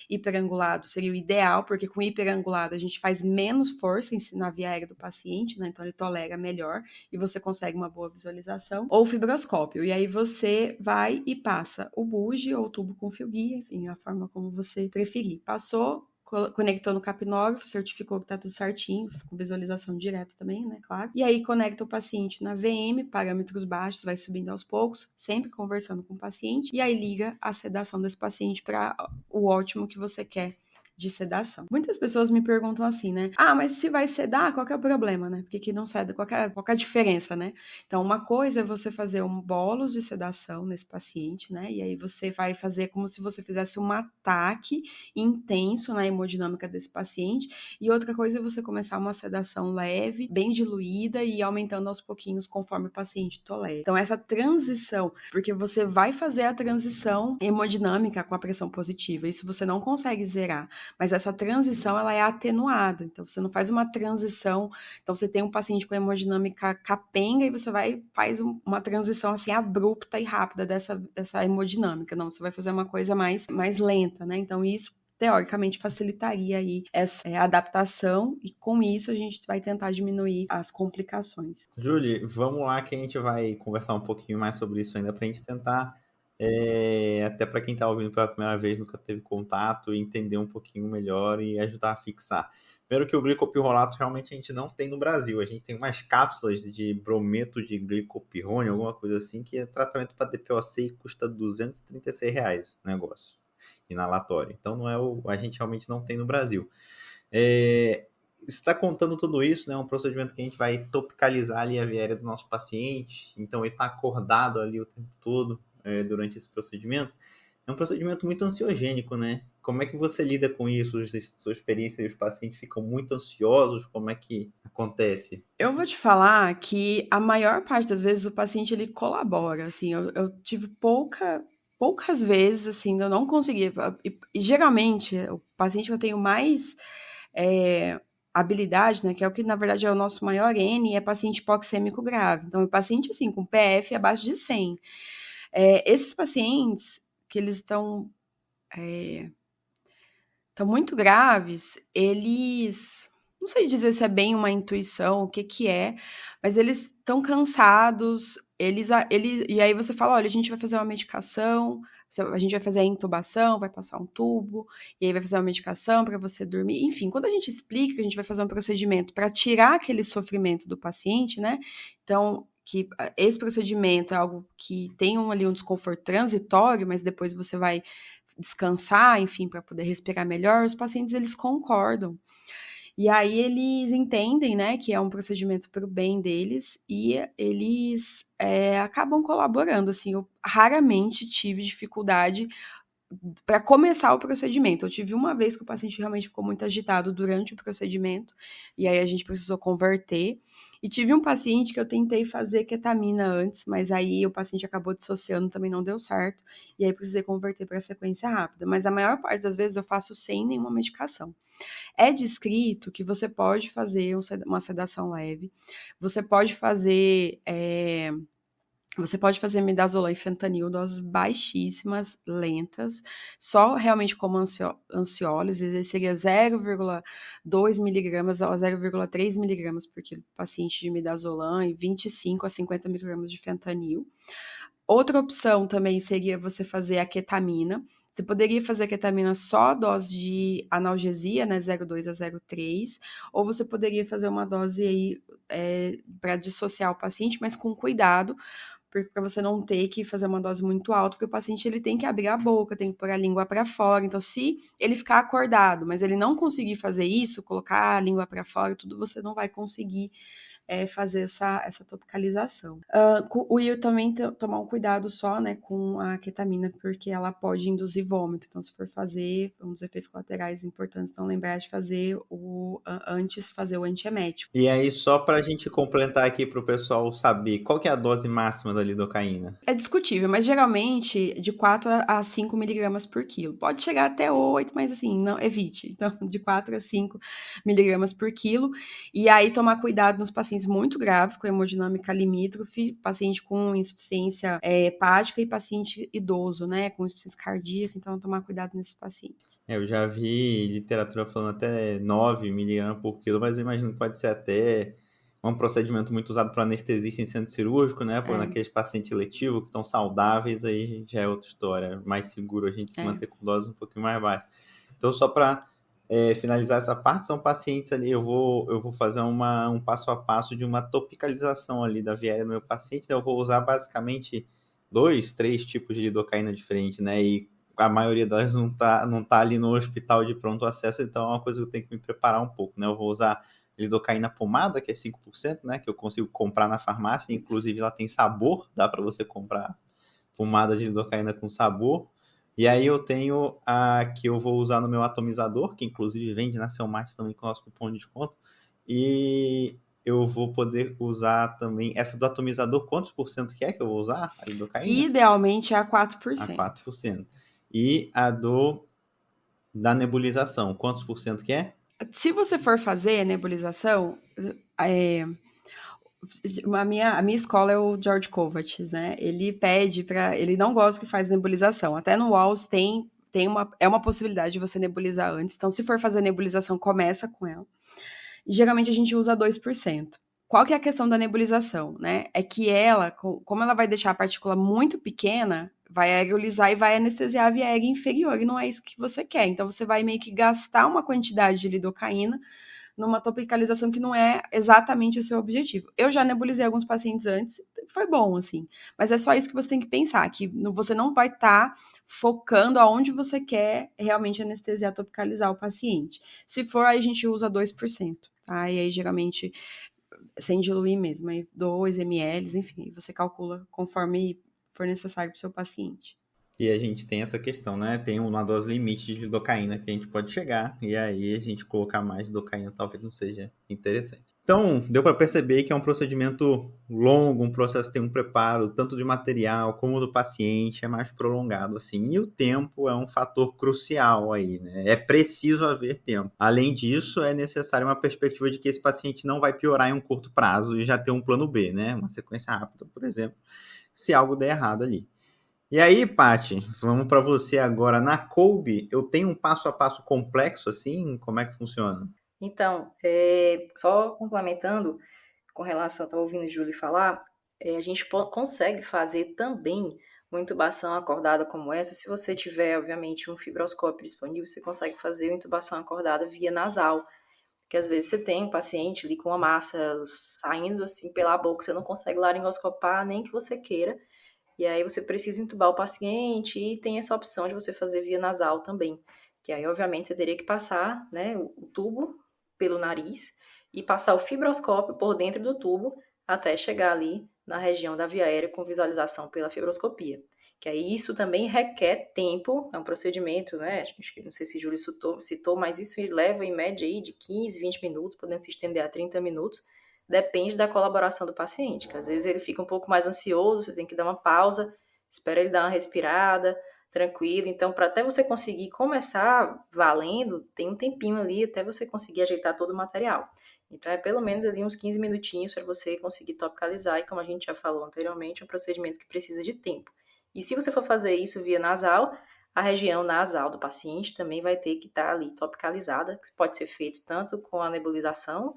hiperangulado seria o ideal, porque com hiperangulado a gente faz menos força na via aérea do paciente, né? Então ele tolera melhor e você consegue uma boa visualização. Ou fibroscópio, e aí você vai e passa o buge ou tubo com fio guia, enfim, a forma como você preferir. Passou, conectou no capnógrafo, certificou que tá tudo certinho, com visualização direta também, né, claro. E aí conecta o paciente na VM, parâmetros baixos, vai subindo aos poucos, sempre conversando com o paciente, e aí liga a sedação desse paciente para o ótimo que você quer de sedação. Muitas pessoas me perguntam assim, né? Ah, mas se vai sedar, qual que é o problema, né? Por que não ceda? Qual que é a diferença, né? Então, uma coisa é você fazer um bolos de sedação nesse paciente, né? E aí você vai fazer como se você fizesse um ataque intenso na hemodinâmica desse paciente. E outra coisa é você começar uma sedação leve, bem diluída e aumentando aos pouquinhos conforme o paciente tolera. Então, essa transição, porque você vai fazer a transição hemodinâmica com a pressão positiva, isso você não consegue zerar. Mas essa transição, ela é atenuada. Então, você não faz uma transição. Então, você tem um paciente com hemodinâmica capenga e você faz uma transição, assim, abrupta e rápida dessa hemodinâmica. Não, você vai fazer uma coisa mais lenta, né? Então, isso, teoricamente, facilitaria aí essa adaptação e, com isso, a gente vai tentar diminuir as complicações. Julie, vamos lá que a gente vai conversar um pouquinho mais sobre isso ainda pra gente tentar... até para quem está ouvindo pela primeira vez, nunca teve contato, e entender um pouquinho melhor e ajudar a fixar. Primeiro que o glicopirrolato realmente a gente não tem no Brasil. A gente tem umas cápsulas de brometo de glicopirrone, alguma coisa assim, que é tratamento para DPOC e custa R$236 o negócio, inalatório. Então a gente realmente não tem no Brasil. Você está contando tudo isso, né? É um procedimento que a gente vai topicalizar ali a via aérea do nosso paciente, então ele está acordado ali o tempo todo durante esse procedimento. É um procedimento muito ansiogênico, né? Como é que você lida com isso? Sua experiência e os pacientes ficam muito ansiosos? Como é que acontece? Eu vou te falar que a maior parte das vezes o paciente ele colabora, assim, eu tive poucas vezes, assim, eu não consegui, e geralmente o paciente que eu tenho mais habilidade, né, que é o que na verdade é o nosso maior N, é paciente hipoxêmico grave, então o paciente, assim, com PF abaixo de 100, esses pacientes que eles estão muito graves, eles... Não sei dizer se é bem uma intuição, o que é, mas eles estão cansados, e aí você fala, olha, a gente vai fazer uma medicação, a gente vai fazer a intubação, vai passar um tubo, e aí vai fazer uma medicação para você dormir. Enfim, quando a gente explica que a gente vai fazer um procedimento para tirar aquele sofrimento do paciente, né? Então, que esse procedimento é algo que tem ali um desconforto transitório, mas depois você vai descansar, enfim, para poder respirar melhor, os pacientes, eles concordam. E aí eles entendem, né, que é um procedimento para o bem deles e eles acabam colaborando, assim, eu raramente tive dificuldade para começar o procedimento. Eu tive uma vez que o paciente realmente ficou muito agitado durante o procedimento, e aí a gente precisou converter. E tive um paciente que eu tentei fazer ketamina antes, mas aí o paciente acabou dissociando, também não deu certo, e aí precisei converter para sequência rápida. Mas a maior parte das vezes eu faço sem nenhuma medicação. É descrito que você pode fazer uma sedação leve, você pode fazer midazolam e fentanil, doses baixíssimas, lentas, só realmente como ansiólise, seria 0,2 miligramas a 0,3 miligramas por quilo paciente de midazolam e 25 a 50 miligramas de fentanil. Outra opção também seria você fazer a ketamina. Você poderia fazer a ketamina só dose de analgesia, né, 0,2 a 0,3, ou você poderia fazer uma dose aí para dissociar o paciente, mas com cuidado, para você não ter que fazer uma dose muito alta, porque o paciente ele tem que abrir a boca, tem que pôr a língua para fora. Então, se ele ficar acordado, mas ele não conseguir fazer isso, colocar a língua para fora, tudo, você não vai conseguir fazer essa topicalização. O Will também tomar um cuidado só, né, com a ketamina, porque ela pode induzir vômito. Então, se for fazer um dos efeitos colaterais importantes, então lembrar de fazer antes fazer o antiemético. E aí, só pra gente complementar aqui pro pessoal saber, qual que é a dose máxima da lidocaína? É discutível, mas geralmente de 4 a 5 miligramas por quilo. Pode chegar até 8, mas assim, não evite. Então, de 4 a 5 miligramas por quilo. E aí, tomar cuidado nos pacientes muito graves, com hemodinâmica limítrofe, paciente com insuficiência hepática e paciente idoso, né, com insuficiência cardíaca. Então, tomar cuidado nesses pacientes. Eu já vi literatura falando até 9 miligramas por quilo, mas eu imagino que pode ser até um procedimento muito usado para anestesista em centro cirúrgico, né? Por naqueles pacientes letivos que estão saudáveis, aí já é outra história. Mais seguro a gente se manter com doses um pouquinho mais baixas. Então, só para finalizar essa parte, são pacientes ali, eu vou fazer um passo a passo de uma topicalização ali da via aérea do meu paciente, né? Eu vou usar basicamente 2, 3 tipos de lidocaína diferentes, né? E a maioria delas não tá ali no hospital de pronto acesso, então é uma coisa que eu tenho que me preparar um pouco, né? Eu vou usar lidocaína pomada, que é 5%, né? Que eu consigo comprar na farmácia, inclusive ela tem sabor, dá para você comprar pomada de lidocaína com sabor. E aí eu tenho a que eu vou usar no meu atomizador, que inclusive vende na Selmart também com o nosso cupom de desconto. E eu vou poder usar também essa do atomizador, quantos por cento que eu vou usar? A lidocaína? Idealmente é a 4%. A 4%. E a da nebulização, quantos por cento que é? Se você for fazer nebulização, a minha escola é o George Kovacs, né? Ele pede ele não gosta que faz nebulização. Até no Walls é uma possibilidade de você nebulizar antes. Então, se for fazer nebulização, começa com ela. E geralmente a gente usa 2%. Qual que é a questão da nebulização, né? É que ela, como ela vai deixar a partícula muito pequena, vai aerolizar e vai anestesiar a via aérea inferior, e não é isso que você quer. Então, você vai meio que gastar uma quantidade de lidocaína numa topicalização que não é exatamente o seu objetivo. Eu já nebulizei alguns pacientes antes, foi bom, assim. Mas é só isso que você tem que pensar, que você não vai estar focando aonde você quer realmente anestesiar, topicalizar o paciente. Se for, aí a gente usa 2%, tá? E aí, geralmente, sem diluir mesmo, aí 2 ml, enfim, você calcula conforme for necessário para o seu paciente. E a gente tem essa questão, né? Tem uma dose limite de lidocaína que a gente pode chegar, e aí a gente colocar mais lidocaína talvez não seja interessante. Então, deu para perceber que é um procedimento longo, um processo que tem um preparo, tanto de material como do paciente, é mais prolongado, assim. E o tempo é um fator crucial aí, né? É preciso haver tempo. Além disso, é necessário uma perspectiva de que esse paciente não vai piorar em um curto prazo e já ter um plano B, né? Uma sequência rápida, por exemplo, se algo der errado ali. E aí, Paty, vamos para você agora. Na Kolbe, eu tenho um passo a passo complexo, assim? Como é que funciona? Então, só complementando com relação, estava ouvindo a Julie falar, a gente consegue fazer também uma intubação acordada como essa. Se você tiver, obviamente, um fibroscópio disponível, você consegue fazer uma intubação acordada via nasal. Porque às vezes você tem um paciente ali com uma massa saindo assim pela boca, você não consegue laringoscopar nem que você queira. E aí você precisa entubar o paciente e tem essa opção de você fazer via nasal também. Que aí, obviamente, você teria que passar, né, o tubo pelo nariz e passar o fibroscópio por dentro do tubo até chegar ali na região da via aérea com visualização pela fibroscopia. Que aí isso também requer tempo, é um procedimento, né? Acho que não sei se Júlio citou, mas isso leva em média aí de 15, 20 minutos, podendo se estender a 30 minutos. Depende da colaboração do paciente, que às vezes ele fica um pouco mais ansioso, você tem que dar uma pausa, espera ele dar uma respirada, tranquilo. Então, para até você conseguir começar valendo, tem um tempinho ali até você conseguir ajeitar todo o material. Então, é pelo menos ali uns 15 minutinhos para você conseguir topicalizar, e como a gente já falou anteriormente, é um procedimento que precisa de tempo. E se você for fazer isso via nasal, a região nasal do paciente também vai ter que estar ali topicalizada, que pode ser feito tanto com a nebulização,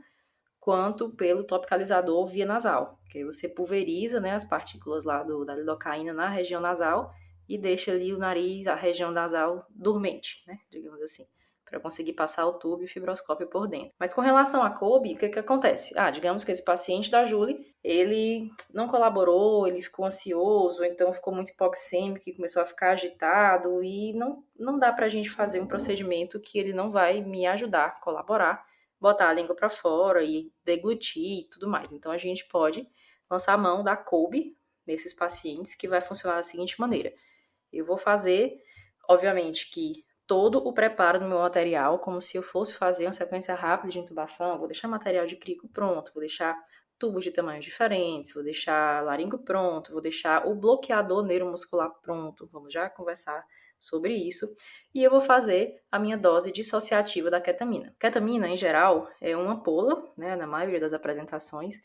quanto pelo topicalizador via nasal, que aí você pulveriza, né, as partículas lá da lidocaína na região nasal e deixa ali o nariz, a região nasal dormente, né, digamos assim, para conseguir passar o tubo e o fibroscópio por dentro. Mas com relação à Kolbe, o que acontece? Digamos que esse paciente da Julie, ele não colaborou, ele ficou ansioso, então ficou muito hipoxêmico, começou a ficar agitado, e não dá para a gente fazer um procedimento que ele não vai me ajudar a colaborar botar a língua para fora e deglutir e tudo mais. Então, a gente pode lançar a mão da Kolbe nesses pacientes, que vai funcionar da seguinte maneira. Eu vou fazer, obviamente, que todo o preparo do meu material, como se eu fosse fazer uma sequência rápida de intubação, vou deixar material de crico pronto, vou deixar tubos de tamanhos diferentes, vou deixar laringo pronto, vou deixar o bloqueador neuromuscular pronto, vamos já conversar sobre isso, e eu vou fazer a minha dose dissociativa da ketamina. Ketamina, em geral, é uma ampola, né, na maioria das apresentações,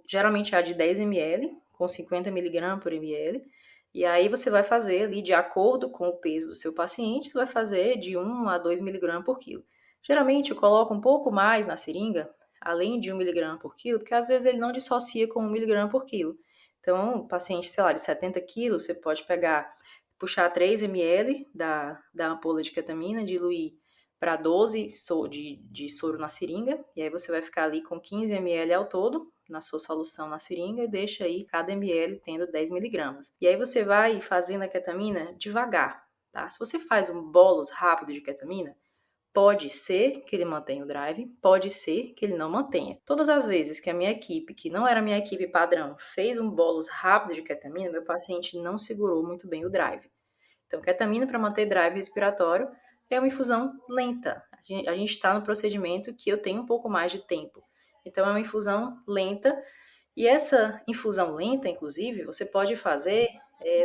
geralmente é a de 10 ml, com 50 mg por ml, e aí você vai fazer ali, de acordo com o peso do seu paciente, você vai fazer de 1 a 2 mg por quilo. Geralmente eu coloco um pouco mais na seringa, além de 1 mg por quilo, porque às vezes ele não dissocia com 1 mg por quilo. Então, um paciente, sei lá, de 70 quilos, você pode puxar 3 ml da ampola de ketamina, diluir para 12 de soro na seringa, e aí você vai ficar ali com 15 ml ao todo, na sua solução na seringa, e deixa aí cada ml tendo 10 miligramas. E aí você vai fazendo a ketamina devagar, tá? Se você faz um bolus rápido de ketamina, pode ser que ele mantenha o drive, pode ser que ele não mantenha. Todas as vezes que a minha equipe, que não era a minha equipe padrão, fez um bolus rápido de ketamina, meu paciente não segurou muito bem o drive. Então, ketamina para manter drive respiratório é uma infusão lenta. A gente está no procedimento que eu tenho um pouco mais de tempo. Então, é uma infusão lenta. E essa infusão lenta, inclusive, você pode fazer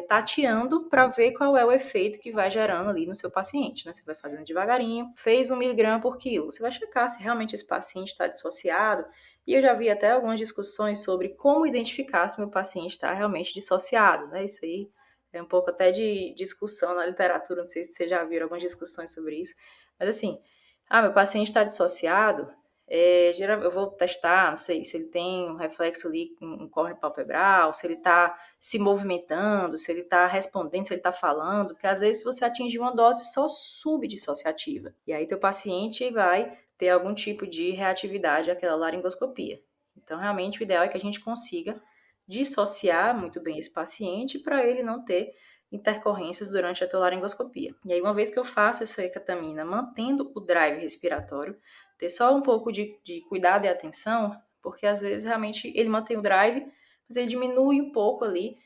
tateando para ver qual é o efeito que vai gerando ali no seu paciente, né? Você vai fazendo devagarinho, fez 1 mg por quilo. Você vai checar se realmente esse paciente está dissociado. E eu já vi até algumas discussões sobre como identificar se meu paciente está realmente dissociado, né? Isso aí é um pouco até de discussão na literatura, não sei se vocês já viram algumas discussões sobre isso. Mas assim, meu paciente está dissociado, eu vou testar, não sei, se ele tem um reflexo ali, um córneo palpebral, se ele está se movimentando, se ele está respondendo, se ele está falando, porque às vezes você atingir uma dose só subdissociativa. E aí teu paciente vai ter algum tipo de reatividade àquela laringoscopia. Então, realmente, o ideal é que a gente consiga dissociar muito bem esse paciente para ele não ter intercorrências durante a laringoscopia. E aí, uma vez que eu faço essa ketamina, mantendo o drive respiratório, ter só um pouco de cuidado e atenção, porque às vezes realmente ele mantém o drive, mas ele diminui um pouco ali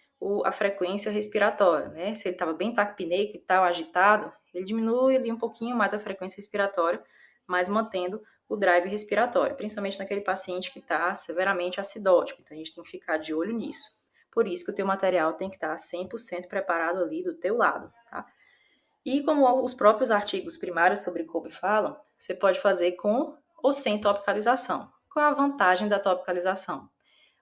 a frequência respiratória, né? Se ele estava bem taquipneico e tal, agitado, ele diminui ali um pouquinho mais a frequência respiratória, mas mantendo o drive respiratório, principalmente naquele paciente que está severamente acidótico. Então, a gente tem que ficar de olho nisso. Por isso que o teu material tem que estar 100% preparado ali do teu lado, tá? E como os próprios artigos primários sobre Kolbe falam, você pode fazer com ou sem topicalização. Qual é a vantagem da topicalização?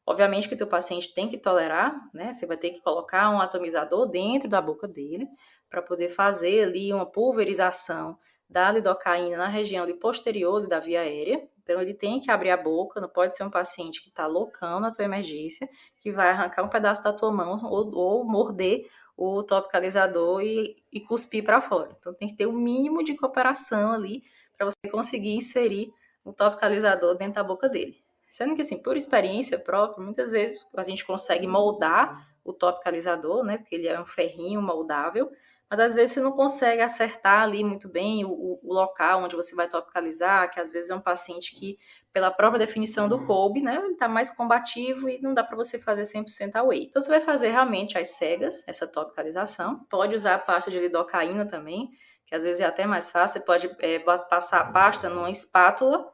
Obviamente que o teu paciente tem que tolerar, né? Você vai ter que colocar um atomizador dentro da boca dele para poder fazer ali uma pulverização da lidocaína na região posterior da via aérea. Então, ele tem que abrir a boca, não pode ser um paciente que está loucão na tua emergência, que vai arrancar um pedaço da tua mão ou morder o topicalizador e cuspir para fora. Então, tem que ter o mínimo de cooperação ali para você conseguir inserir o topicalizador dentro da boca dele. Sendo que, assim, por experiência própria, muitas vezes a gente consegue moldar o topicalizador, né, porque ele é um ferrinho moldável, mas às vezes você não consegue acertar ali muito bem o local onde você vai topicalizar, que às vezes é um paciente que, pela própria definição do Kolbe, né, ele está mais combativo e não dá para você fazer 100% away. Então, você vai fazer realmente às cegas, essa topicalização. Pode usar a pasta de lidocaína também, que às vezes é até mais fácil. Você pode passar a pasta numa espátula,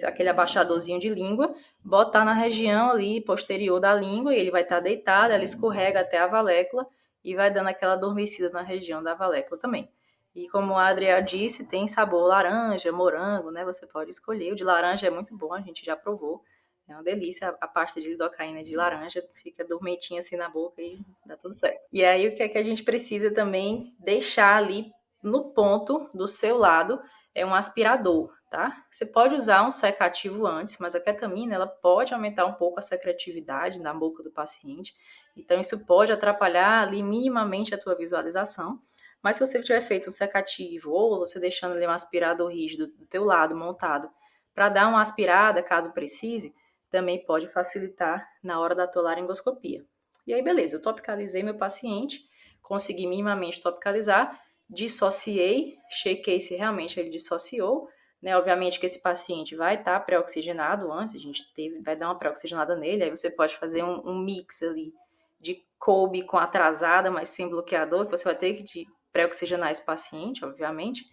aquele abaixadorzinho de língua, botar na região ali posterior da língua, e ele vai estar deitado, ela escorrega até a valécula, e vai dando aquela adormecida na região da valécula também. E como a Adriana disse, tem sabor laranja, morango, né? Você pode escolher. O de laranja é muito bom, a gente já provou. É uma delícia, a pasta de lidocaína de laranja fica dormentinha assim na boca e dá tudo certo. E aí o que é que a gente precisa também deixar ali no ponto do seu lado é um aspirador, tá? Você pode usar um secativo antes, mas a ketamina ela pode aumentar um pouco a secretividade na boca do paciente, então isso pode atrapalhar ali minimamente a tua visualização, mas se você tiver feito um secativo ou você deixando ali um aspirador rígido do teu lado montado para dar uma aspirada caso precise, também pode facilitar na hora da tua laringoscopia. E aí beleza, eu topicalizei meu paciente, consegui minimamente topicalizar, dissociei, chequei se realmente ele dissociou, né? Obviamente que esse paciente vai estar pré-oxigenado antes, a gente vai dar uma pré-oxigenada nele, aí você pode fazer um mix ali de Kolbe com atrasada, mas sem bloqueador, que você vai ter que pré-oxigenar esse paciente, obviamente.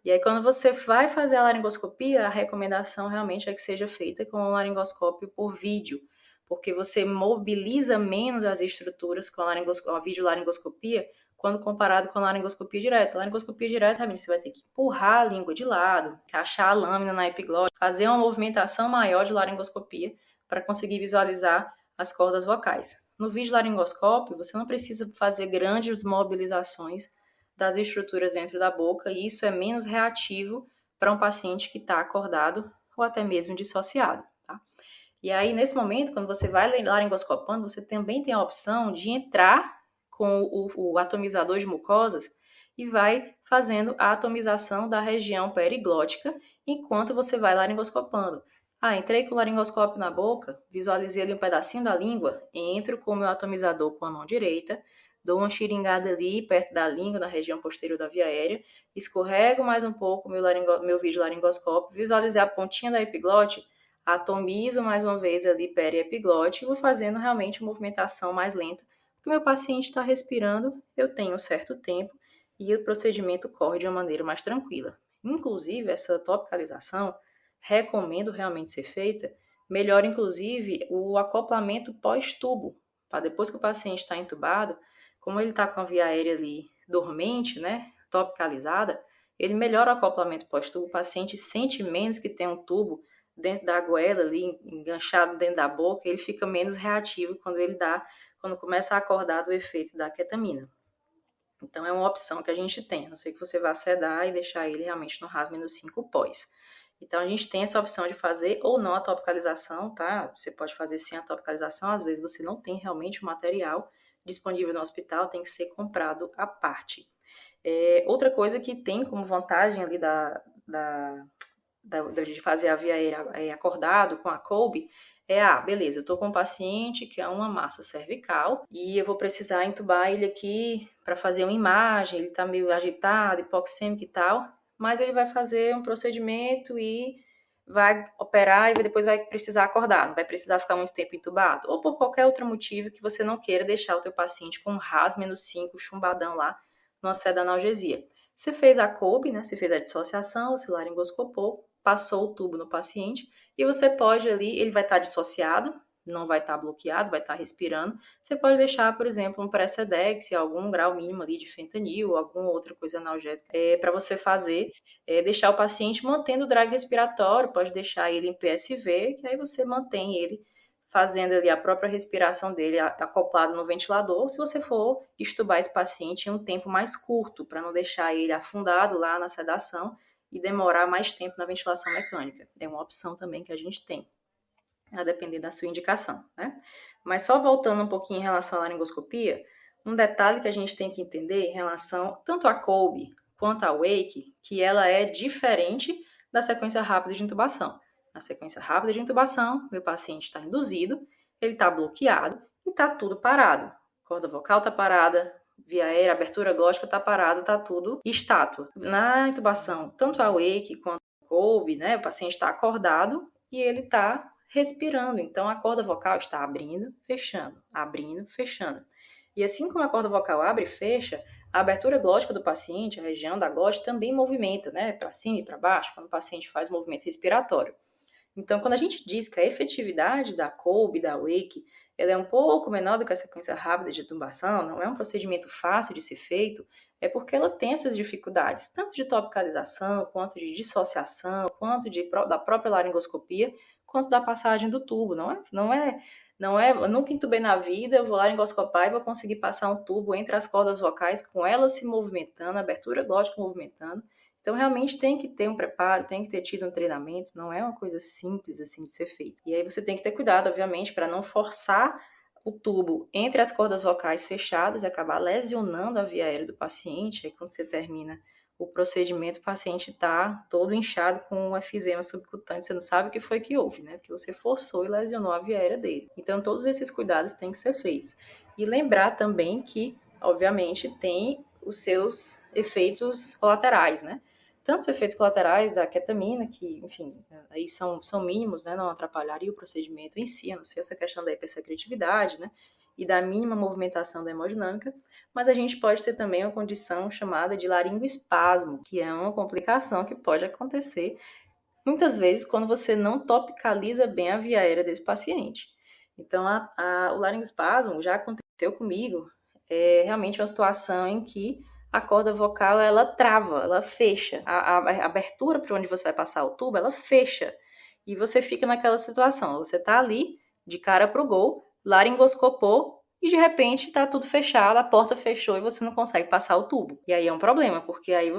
E aí, quando você vai fazer a laringoscopia, a recomendação realmente é que seja feita com um laringoscópio por vídeo, porque você mobiliza menos as estruturas com a videolaringoscopia quando comparado com a laringoscopia direta. A laringoscopia direta, realmente, você vai ter que empurrar a língua de lado, encaixar a lâmina na epiglote, fazer uma movimentação maior de laringoscopia para conseguir visualizar as cordas vocais. No videolaringoscópio, você não precisa fazer grandes mobilizações das estruturas dentro da boca, e isso é menos reativo para um paciente que está acordado ou até mesmo dissociado, tá? E aí, nesse momento, quando você vai laringoscopando, você também tem a opção de entrar com o atomizador de mucosas e vai fazendo a atomização da região periglótica enquanto você vai laringoscopando. Entrei com o laringoscópio na boca, visualizei ali um pedacinho da língua, entro com o meu atomizador com a mão direita, dou uma xiringada ali perto da língua, na região posterior da via aérea, escorrego mais um pouco meu videolaringoscópio, visualizei a pontinha da epiglote, atomizo mais uma vez ali periepiglote e vou fazendo realmente uma movimentação mais lenta, porque o meu paciente está respirando, eu tenho um certo tempo e o procedimento corre de uma maneira mais tranquila. Inclusive, essa topicalização, recomendo realmente ser feita, melhora inclusive o acoplamento pós-tubo, para depois que o paciente está entubado, como ele está com a via aérea ali dormente, né, topicalizada, ele melhora o acoplamento pós-tubo, o paciente sente menos que tem um tubo dentro da goela ali, enganchado dentro da boca, ele fica menos reativo quando começa a acordar do efeito da ketamina. Então é uma opção que a gente tem, a não ser que você vá sedar e deixar ele realmente no RAS-5 pós. Então a gente tem essa opção de fazer ou não a topicalização, tá? Você pode fazer sem a topicalização, às vezes você não tem realmente o material disponível no hospital, tem que ser comprado à parte. Outra coisa que tem como vantagem ali de fazer a via aérea acordado com a Kolbe beleza, eu tô com um paciente que é uma massa cervical e eu vou precisar entubar ele aqui para fazer uma imagem, ele tá meio agitado, hipoxêmico e tal, mas ele vai fazer um procedimento e vai operar e depois vai precisar acordar, não vai precisar ficar muito tempo entubado, ou por qualquer outro motivo que você não queira deixar o teu paciente com um RAS-5 chumbadão lá, numa sede analgesia. Você fez a Kolbe, né? Você fez a dissociação, você laringoscopou, passou o tubo no paciente e você pode ali, ele vai estar dissociado, não vai estar bloqueado, vai estar respirando. Você pode deixar, por exemplo, um Precedex, algum grau mínimo ali de fentanil, alguma outra coisa analgésica para você fazer, deixar o paciente mantendo o drive respiratório, pode deixar ele em PSV, que aí você mantém ele fazendo ali a própria respiração dele acoplado no ventilador, se você for estubar esse paciente em um tempo mais curto, para não deixar ele afundado lá na sedação e demorar mais tempo na ventilação mecânica. É uma opção também que a gente tem, a depender da sua indicação, né? Mas só voltando um pouquinho em relação à laringoscopia, um detalhe que a gente tem que entender em relação tanto à Kolbe quanto à Wake, que ela é diferente da sequência rápida de intubação. Na sequência rápida de intubação, meu paciente está induzido, ele está bloqueado e está tudo parado. A corda vocal está parada, via aérea, abertura glótica está parada, está tudo estátua. Na intubação, tanto a Wake quanto a Kolbe, né, o paciente está acordado e ele está respirando. Então, a corda vocal está abrindo, fechando, abrindo, fechando. E assim como a corda vocal abre e fecha, a abertura glótica do paciente, a região da glote, também movimenta, né, para cima e para baixo, quando o paciente faz movimento respiratório. Então, quando a gente diz que a efetividade da Kolbe, da Wake, ela é um pouco menor do que a sequência rápida de intubação, não é um procedimento fácil de ser feito, é porque ela tem essas dificuldades, tanto de topicalização, quanto de dissociação, quanto da própria laringoscopia, quanto da passagem do tubo. Eu nunca intubei na vida, eu vou laringoscopar e vou conseguir passar um tubo entre as cordas vocais com elas se movimentando, a abertura glótica movimentando. Então, realmente tem que ter um preparo, tem que ter tido um treinamento, não é uma coisa simples assim de ser feita. E aí você tem que ter cuidado, obviamente, para não forçar o tubo entre as cordas vocais fechadas e acabar lesionando a via aérea do paciente. Aí, quando você termina o procedimento, o paciente está todo inchado com um efizema subcutâneo, você não sabe o que foi que houve, né? Porque você forçou e lesionou a via aérea dele. Então, todos esses cuidados têm que ser feitos. E lembrar também que, obviamente, tem os seus efeitos colaterais, né? tantos efeitos colaterais da ketamina, que, enfim, aí são mínimos, né, não atrapalharia o procedimento em si, a não ser essa questão da hipersecretividade, né, e da mínima movimentação da hemodinâmica, mas a gente pode ter também uma condição chamada de laringoespasmo, que é uma complicação que pode acontecer muitas vezes quando você não topicaliza bem a via aérea desse paciente. Então, o laringoespasmo já aconteceu comigo, é realmente uma situação em que a corda vocal, ela trava, ela fecha. A abertura para onde você vai passar o tubo, ela fecha. E você fica naquela situação, você tá ali, de cara pro gol, laringoscopou, e de repente tá tudo fechado, a porta fechou e você não consegue passar o tubo. E aí é um problema, porque aí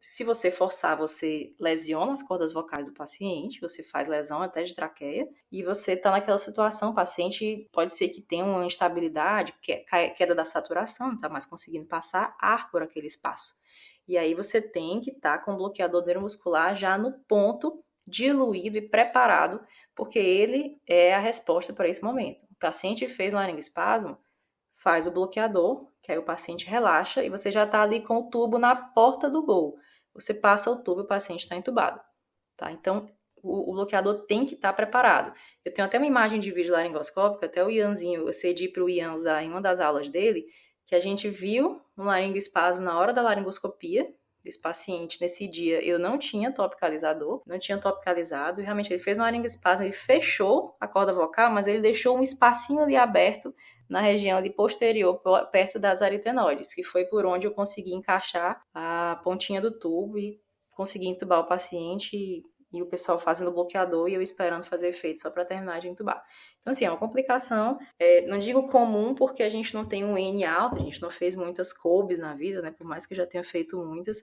se você forçar, você lesiona as cordas vocais do paciente, você faz lesão até de traqueia, e você tá naquela situação, o paciente pode ser que tenha uma instabilidade, queda da saturação, não tá mais conseguindo passar ar por aquele espaço. E aí você tem que estar com o bloqueador neuromuscular já no ponto diluído e preparado, porque ele é a resposta para esse momento. O paciente fez laringoespasmo, faz o bloqueador, que aí o paciente relaxa e você já está ali com o tubo na porta do gol. Você passa o tubo e o paciente está entubado. Tá? Então, o bloqueador tem que estar preparado. Eu tenho até uma imagem de vídeo laringoscópica, até o Ianzinho, eu cedi para o Ian usar em uma das aulas dele, que a gente viu um laringoespasmo na hora da laringoscopia desse paciente. Nesse dia eu não tinha topicalizador, não tinha topicalizado, e realmente ele fez um laringoespasmo, ele fechou a corda vocal, mas ele deixou um espacinho ali aberto na região ali posterior, perto das aritenoides, que foi por onde eu consegui encaixar a pontinha do tubo e consegui entubar o paciente e o pessoal fazendo bloqueador e eu esperando fazer efeito só para terminar de entubar. Então, assim, é uma complicação, não digo comum porque a gente não tem um N alto, a gente não fez muitas COBs na vida, né, por mais que eu já tenha feito muitas,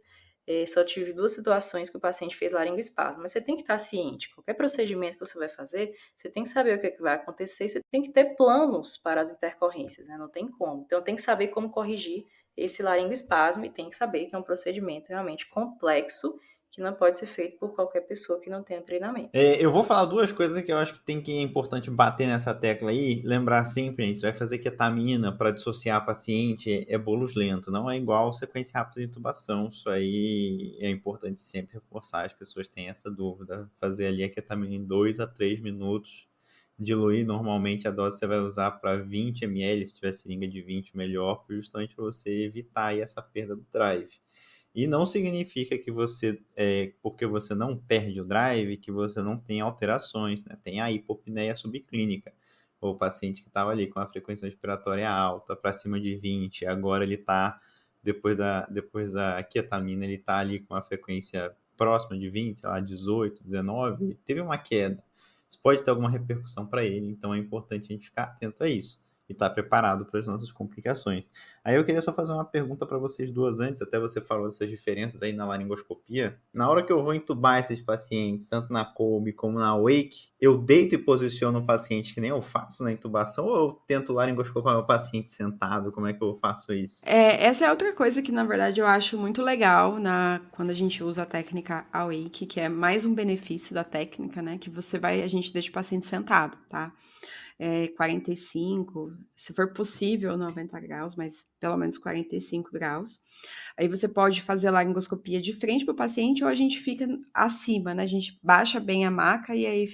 só tive 2 situações que o paciente fez laringoespasmo, mas você tem que estar ciente, qualquer procedimento que você vai fazer, você tem que saber o que vai acontecer, você tem que ter planos para as intercorrências, né, não tem como. Então, tem que saber como corrigir esse laringoespasmo e tem que saber que é um procedimento realmente complexo, que não pode ser feito por qualquer pessoa que não tenha treinamento. Eu vou falar 2 coisas que eu acho que é importante bater nessa tecla aí. Lembrar sempre, gente, você vai fazer ketamina para dissociar paciente, é bolos lento, não é igual sequência rápida de intubação. Isso aí é importante sempre reforçar, as pessoas têm essa dúvida. Fazer ali a ketamina em 2 a 3 minutos, diluir normalmente a dose que você vai usar para 20 ml, se tiver seringa de 20 melhor, justamente para você evitar aí essa perda do drive. E não significa que você, porque você não perde o drive, que você não tem alterações, né? Tem a hipopneia subclínica. O paciente que estava ali com a frequência respiratória alta, para cima de 20, agora ele está, depois da ketamina, ele está ali com a frequência próxima de 20, sei lá, 18, 19, teve uma queda. Isso pode ter alguma repercussão para ele, então é importante a gente ficar atento a isso e estar preparado para as nossas complicações. Aí eu queria só fazer uma pergunta para vocês duas antes, até você falou dessas diferenças aí na laringoscopia. Na hora que eu vou entubar esses pacientes, tanto na Kolbe como na Wake, eu deito e posiciono o paciente que nem eu faço na intubação ou eu tento laringoscopar meu paciente sentado? Como é que eu faço isso? Essa é outra coisa que, na verdade, eu acho muito legal quando a gente usa a técnica Awake, que é mais um benefício da técnica, né? Que a gente deixa o paciente sentado, tá? 45, se for possível, 90 graus, mas pelo menos 45 graus. Aí você pode fazer a laringoscopia de frente para o paciente ou a gente fica acima, né? A gente baixa bem a maca e aí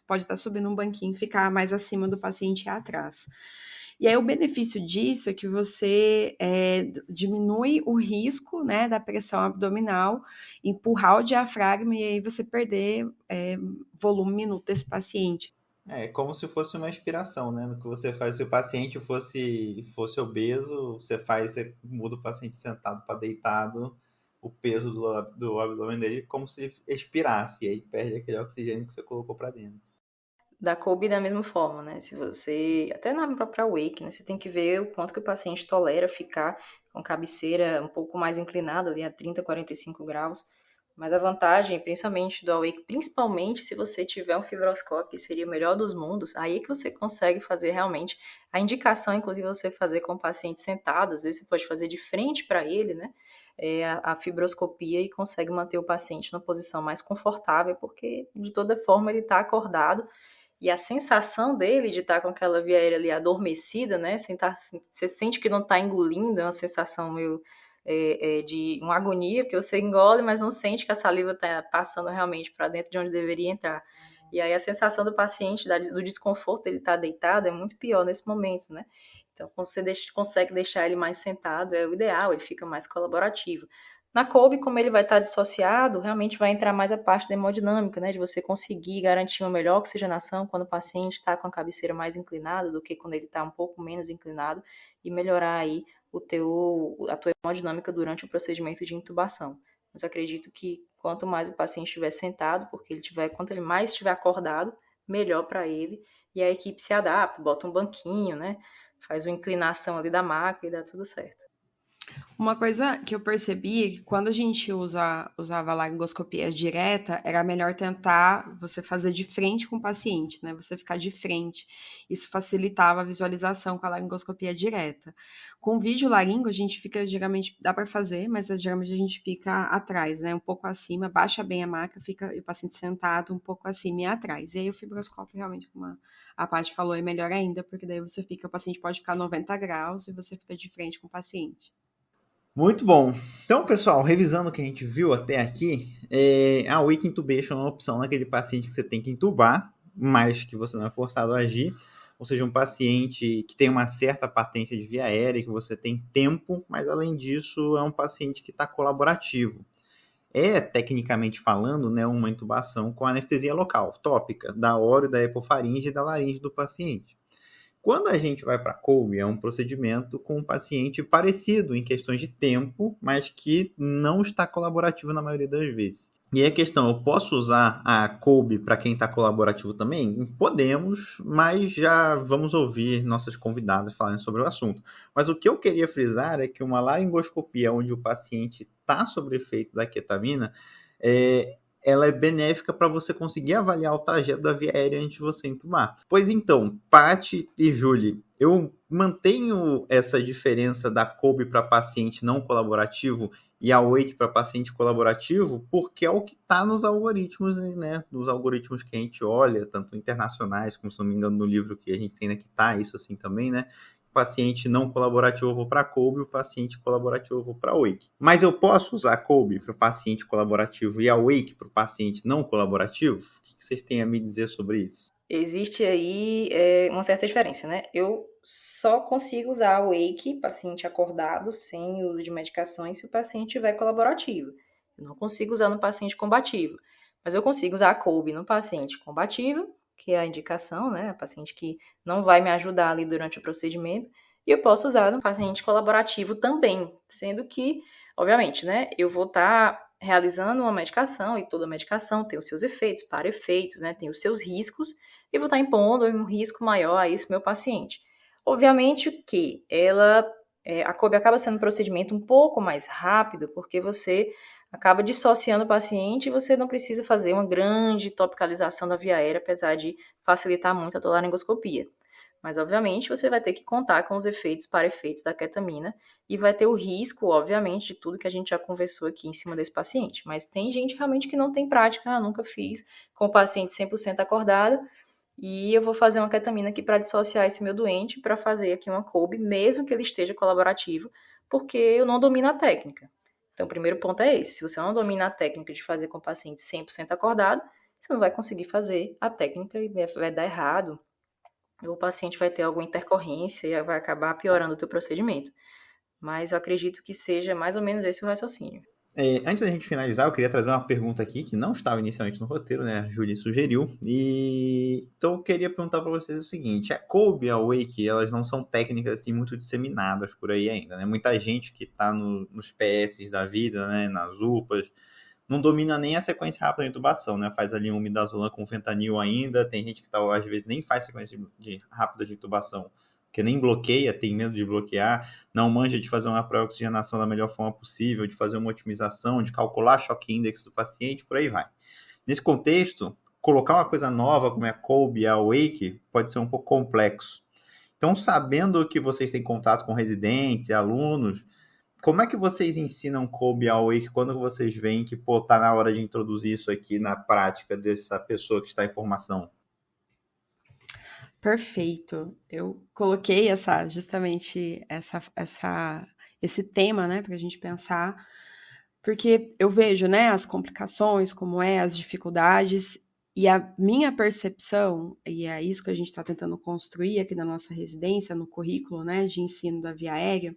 pode estar subindo um banquinho e ficar mais acima do paciente e atrás. E aí o benefício disso é que você diminui o risco, né, da pressão abdominal, empurrar o diafragma e aí você perder volume minuto desse paciente. É como se fosse uma inspiração, né? No que você faz, se o paciente fosse obeso, você muda o paciente sentado para deitado, o peso do abdômen dele como se expirasse, e aí perde aquele oxigênio que você colocou para dentro. Da Kolbe da mesma forma, né? Se você, até na própria Wake, né? Você tem que ver o quanto que o paciente tolera ficar com cabeceira um pouco mais inclinada, ali a 30, 45 graus. Mas a vantagem, principalmente do Awake, principalmente se você tiver um fibroscópio, que seria o melhor dos mundos, aí é que você consegue fazer realmente a indicação, inclusive você fazer com o paciente sentado, às vezes você pode fazer de frente para ele, né? A fibroscopia e consegue manter o paciente numa posição mais confortável, porque de toda forma ele está acordado e a sensação dele de estar com aquela via aérea ali adormecida, né? Você sente que não está engolindo, é uma sensação meio de uma agonia, porque você engole, mas não sente que a saliva está passando realmente para dentro de onde deveria entrar. E aí a sensação do paciente, do desconforto, ele estar deitado, é muito pior nesse momento, né? Então, quando você consegue deixar ele mais sentado, é o ideal, ele fica mais colaborativo. Na Kolbe, como ele vai estar dissociado, realmente vai entrar mais a parte da hemodinâmica, né? De você conseguir garantir uma melhor oxigenação quando o paciente está com a cabeceira mais inclinada do que quando ele está um pouco menos inclinado e melhorar aí a tua hemodinâmica durante o procedimento de intubação. Mas acredito que quanto mais o paciente estiver sentado, quanto ele mais estiver acordado, melhor para ele. E a equipe se adapta, bota um banquinho, né? Faz uma inclinação ali da maca e dá tudo certo. Uma coisa que eu percebi é que quando a gente usava laringoscopia direta, era melhor tentar você fazer de frente com o paciente, né? Você ficar de frente. Isso facilitava a visualização com a laringoscopia direta. Com o vídeo laringo, a gente fica, geralmente, dá para fazer, mas geralmente a gente fica atrás, né? Um pouco acima, baixa bem a maca, fica o paciente sentado um pouco acima e atrás. E aí o fibroscópio realmente, como a Paty falou, é melhor ainda, porque daí o paciente pode ficar 90 graus e você fica de frente com o paciente. Muito bom. Então, pessoal, revisando o que a gente viu até aqui, a Wake Intubation é uma opção naquele paciente que você tem que intubar, mas que você não é forçado a agir. Ou seja, um paciente que tem uma certa patência de via aérea, que você tem tempo, mas além disso é um paciente que está colaborativo. É, tecnicamente falando, né, uma intubação com anestesia local, tópica, da óreo, da hipofaringe e da laringe do paciente. Quando a gente vai para a Kolbe, é um procedimento com um paciente parecido em questões de tempo, mas que não está colaborativo na maioria das vezes. E aí a questão, eu posso usar a Kolbe para quem está colaborativo também? Podemos, mas já vamos ouvir nossas convidadas falarem sobre o assunto. Mas o que eu queria frisar é que uma laringoscopia onde o paciente está sob efeito da ketamina, ela é benéfica para você conseguir avaliar o trajeto da via aérea antes de você entubar. Pois então, Paty e Julie, eu mantenho essa diferença da Kolbe para paciente não colaborativo e a Wake para paciente colaborativo, porque é o que está nos algoritmos, né? Nos algoritmos que a gente olha, tanto internacionais, como se não me engano no livro que a gente tem aqui, tá isso assim também, né? Paciente não colaborativo eu vou para a Kolbe, o paciente colaborativo eu vou para a Wake. Mas eu posso usar a Kolbe para o paciente colaborativo e a Wake para o paciente não colaborativo? O que vocês têm a me dizer sobre isso? Existe aí uma certa diferença, né? Eu só consigo usar a Wake, paciente acordado, sem uso de medicações, se o paciente estiver colaborativo. Eu não consigo usar no paciente combativo, mas eu consigo usar a Kolbe no paciente combativo, que é a indicação, né? O paciente que não vai me ajudar ali durante o procedimento, e eu posso usar no paciente colaborativo também, sendo que, obviamente, né? Eu vou estar realizando uma medicação, e toda medicação tem os seus efeitos, para-efeitos, né? Tem os seus riscos, e vou estar impondo um risco maior a esse meu paciente. Obviamente que a Kolbe acaba sendo um procedimento um pouco mais rápido, porque você acaba dissociando o paciente e você não precisa fazer uma grande topicalização da via aérea, apesar de facilitar muito a tua laringoscopia. Mas, obviamente, você vai ter que contar com os efeitos para-efeitos da ketamina e vai ter o risco, obviamente, de tudo que a gente já conversou aqui em cima desse paciente. Mas tem gente realmente que não tem prática, nunca fiz, com o paciente 100% acordado, e eu vou fazer uma ketamina aqui para dissociar esse meu doente, para fazer aqui uma Kolbe, mesmo que ele esteja colaborativo, porque eu não domino a técnica. Então, o primeiro ponto é esse. Se você não domina a técnica de fazer com o paciente 100% acordado, você não vai conseguir fazer a técnica e vai dar errado, o paciente vai ter alguma intercorrência e vai acabar piorando o teu procedimento. Mas eu acredito que seja mais ou menos esse o raciocínio. Antes da gente finalizar, eu queria trazer uma pergunta aqui que não estava inicialmente no roteiro, né? A Julie sugeriu. Então eu queria perguntar para vocês o seguinte: a Kolbe e a Wake, elas não são técnicas assim muito disseminadas por aí ainda, né? Muita gente que está nos PS da vida, né? Nas UPAs, não domina nem a sequência rápida de intubação, né? Faz ali um midazolam com fentanil ainda. Tem gente que às vezes nem faz sequência rápida de intubação, porque nem bloqueia, tem medo de bloquear, não manja de fazer uma pré-oxigenação da melhor forma possível, de fazer uma otimização, de calcular choque index do paciente, por aí vai. Nesse contexto, colocar uma coisa nova como é a Kolbe e a Wake pode ser um pouco complexo. Então, sabendo que vocês têm contato com residentes e alunos, como é que vocês ensinam Kolbe e a Wake quando vocês veem que tá na hora de introduzir isso aqui na prática dessa pessoa que está em formação? Perfeito. Eu coloquei justamente essa esse tema, né, para a gente pensar, porque eu vejo, né, as complicações, como as dificuldades, e a minha percepção, e é isso que a gente está tentando construir aqui na nossa residência, no currículo, né, de ensino da Via Aérea,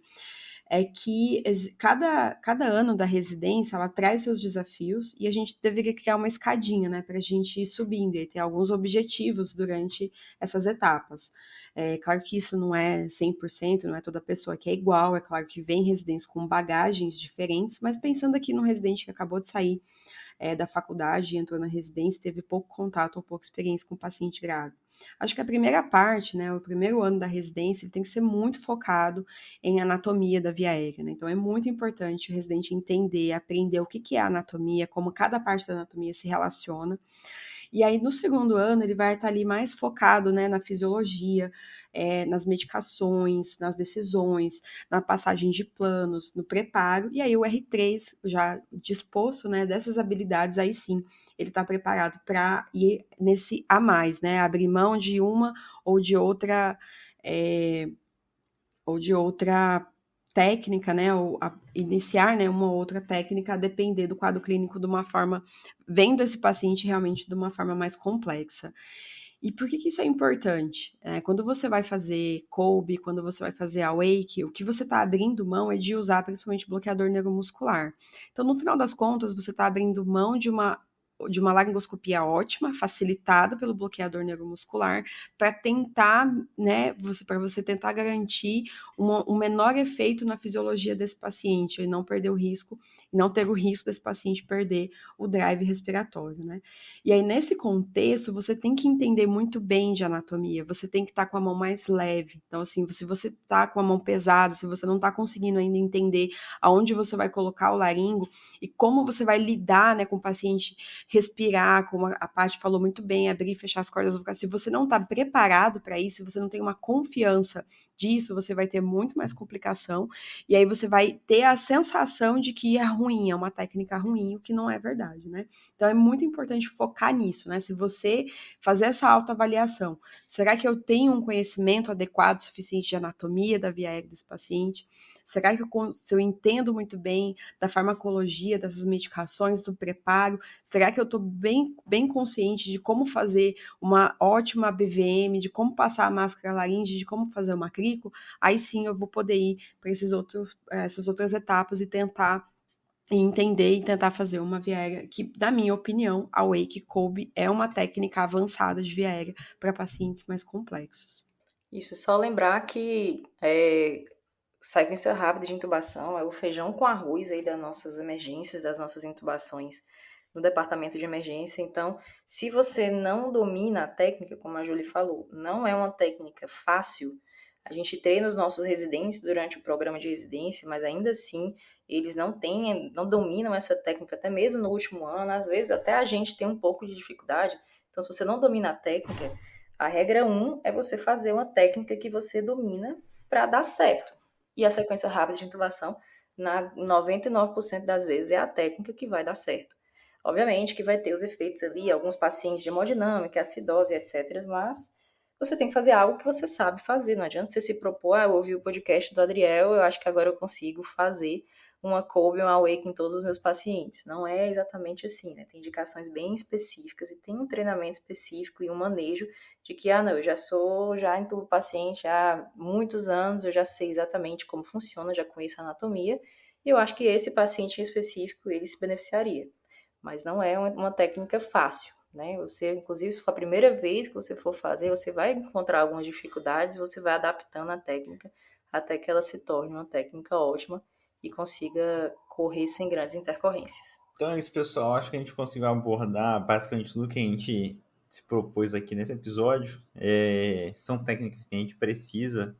é que cada ano da residência, ela traz seus desafios e a gente deveria criar uma escadinha, né, para a gente ir subindo e ter alguns objetivos durante essas etapas. É claro que isso não é 100%, não é toda pessoa que é igual, é claro que vem residentes com bagagens diferentes, mas pensando aqui no residente que acabou de sair da faculdade, entrou na residência, teve pouco contato ou pouca experiência com paciente grave. Acho que a primeira parte, né, o primeiro ano da residência, ele tem que ser muito focado em anatomia da via aérea, né? Então é muito importante o residente entender, aprender o que é a anatomia, como cada parte da anatomia se relaciona. E aí, no segundo ano, ele vai estar ali mais focado, né, na fisiologia, nas medicações, nas decisões, na passagem de planos, no preparo. E aí, o R3, já disposto, né, dessas habilidades, aí sim, ele está preparado para ir nesse a mais, né, abrir mão de uma ou de outra, técnica, né, ou iniciar, né, uma outra técnica a depender do quadro clínico de uma forma, vendo esse paciente realmente de uma forma mais complexa. E por que isso é importante? Quando você vai fazer COBE, quando você vai fazer Awake, o que você está abrindo mão é de usar principalmente bloqueador neuromuscular. Então, no final das contas, você está abrindo mão de uma laringoscopia ótima, facilitada pelo bloqueador neuromuscular, para tentar, né, para você tentar garantir um menor efeito na fisiologia desse paciente, e não perder o risco, não ter o risco desse paciente perder o drive respiratório, né? E aí, nesse contexto, você tem que entender muito bem de anatomia, você tem que estar com a mão mais leve. Então, assim, se você está com a mão pesada, se você não está conseguindo ainda entender aonde você vai colocar o laringo e como você vai lidar, né, com o paciente respirar, como a Paty falou muito bem, abrir e fechar as cordas vocais. Se você não está preparado para isso, se você não tem uma confiança disso, você vai ter muito mais complicação, e aí você vai ter a sensação de que é ruim, é uma técnica ruim, o que não é verdade, né? Então é muito importante focar nisso, né? Se você fazer essa autoavaliação, será que eu tenho um conhecimento adequado, suficiente de anatomia da via aérea desse paciente? Será que se eu entendo muito bem da farmacologia, dessas medicações, do preparo, será que eu estou bem consciente de como fazer uma ótima BVM, de como passar a máscara laríngea, de como fazer uma crico? Aí sim eu vou poder ir para essas outras etapas e tentar entender e tentar fazer uma via aérea que, na minha opinião, a Wake COBE é uma técnica avançada de via aérea para pacientes mais complexos. Isso, só lembrar que sequência rápida de intubação é o feijão com arroz aí das nossas emergências, das nossas intubações no departamento de emergência. Então, se você não domina a técnica, como a Julie falou, não é uma técnica fácil. A gente treina os nossos residentes durante o programa de residência, mas ainda assim eles não dominam essa técnica, até mesmo no último ano. Às vezes até a gente tem um pouco de dificuldade. Então, se você não domina a técnica, a regra 1 é você fazer uma técnica que você domina para dar certo. E a sequência rápida de intubação, na 99% das vezes, é a técnica que vai dar certo. Obviamente que vai ter os efeitos ali, alguns pacientes de hemodinâmica, acidose, etc. Mas você tem que fazer algo que você sabe fazer. Não adianta você se propor, eu ouvi o podcast do Adriel, eu acho que agora eu consigo fazer uma COBE, uma Awake em todos os meus pacientes. Não é exatamente assim, né? Tem indicações bem específicas e tem um treinamento específico e um manejo de que, não, eu já intubo o paciente há muitos anos, eu já sei exatamente como funciona, já conheço a anatomia, e eu acho que esse paciente em específico, ele se beneficiaria. Mas não é uma técnica fácil, né? Você, inclusive, se for a primeira vez que você for fazer, você vai encontrar algumas dificuldades, você vai adaptando a técnica até que ela se torne uma técnica ótima e consiga correr sem grandes intercorrências. Então é isso, pessoal. Acho que a gente conseguiu abordar basicamente tudo que a gente se propôs aqui nesse episódio. São técnicas que a gente precisa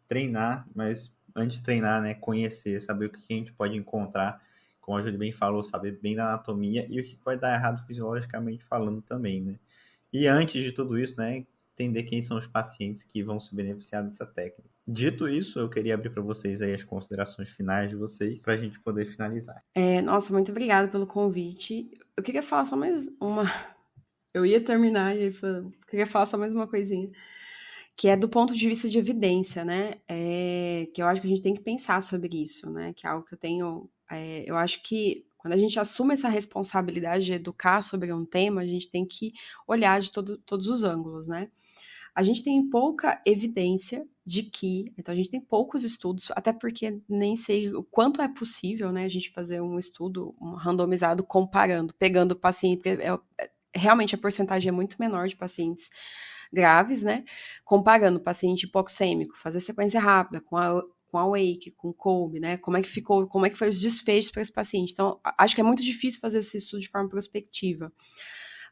treinar, mas antes de treinar, né, conhecer, saber o que a gente pode encontrar, como a Julie bem falou, saber bem da anatomia e o que pode dar errado fisiologicamente falando também, né? E antes de tudo isso, né, entender quem são os pacientes que vão se beneficiar dessa técnica. Dito isso, eu queria abrir para vocês aí as considerações finais de vocês, para a gente poder finalizar. Nossa, muito obrigada pelo convite. Eu queria falar só mais uma... Eu ia terminar e aí queria falar só mais uma coisinha. que é do ponto de vista de evidência, né? Que eu acho que a gente tem que pensar sobre isso, né? Que é algo que eu tenho. Eu acho que quando a gente assume essa responsabilidade de educar sobre um tema, a gente tem que olhar de todos os ângulos, né? A gente tem pouca evidência de que, então a gente tem poucos estudos, até porque nem sei o quanto é possível, né, a gente fazer um estudo randomizado comparando, pegando o paciente, porque realmente a porcentagem é muito menor de pacientes graves, né, comparando o paciente hipoxêmico, fazer sequência rápida com a Wake, com o Kolbe, né, como é que foi os desfechos para esse paciente. Então, acho que é muito difícil fazer esse estudo de forma prospectiva.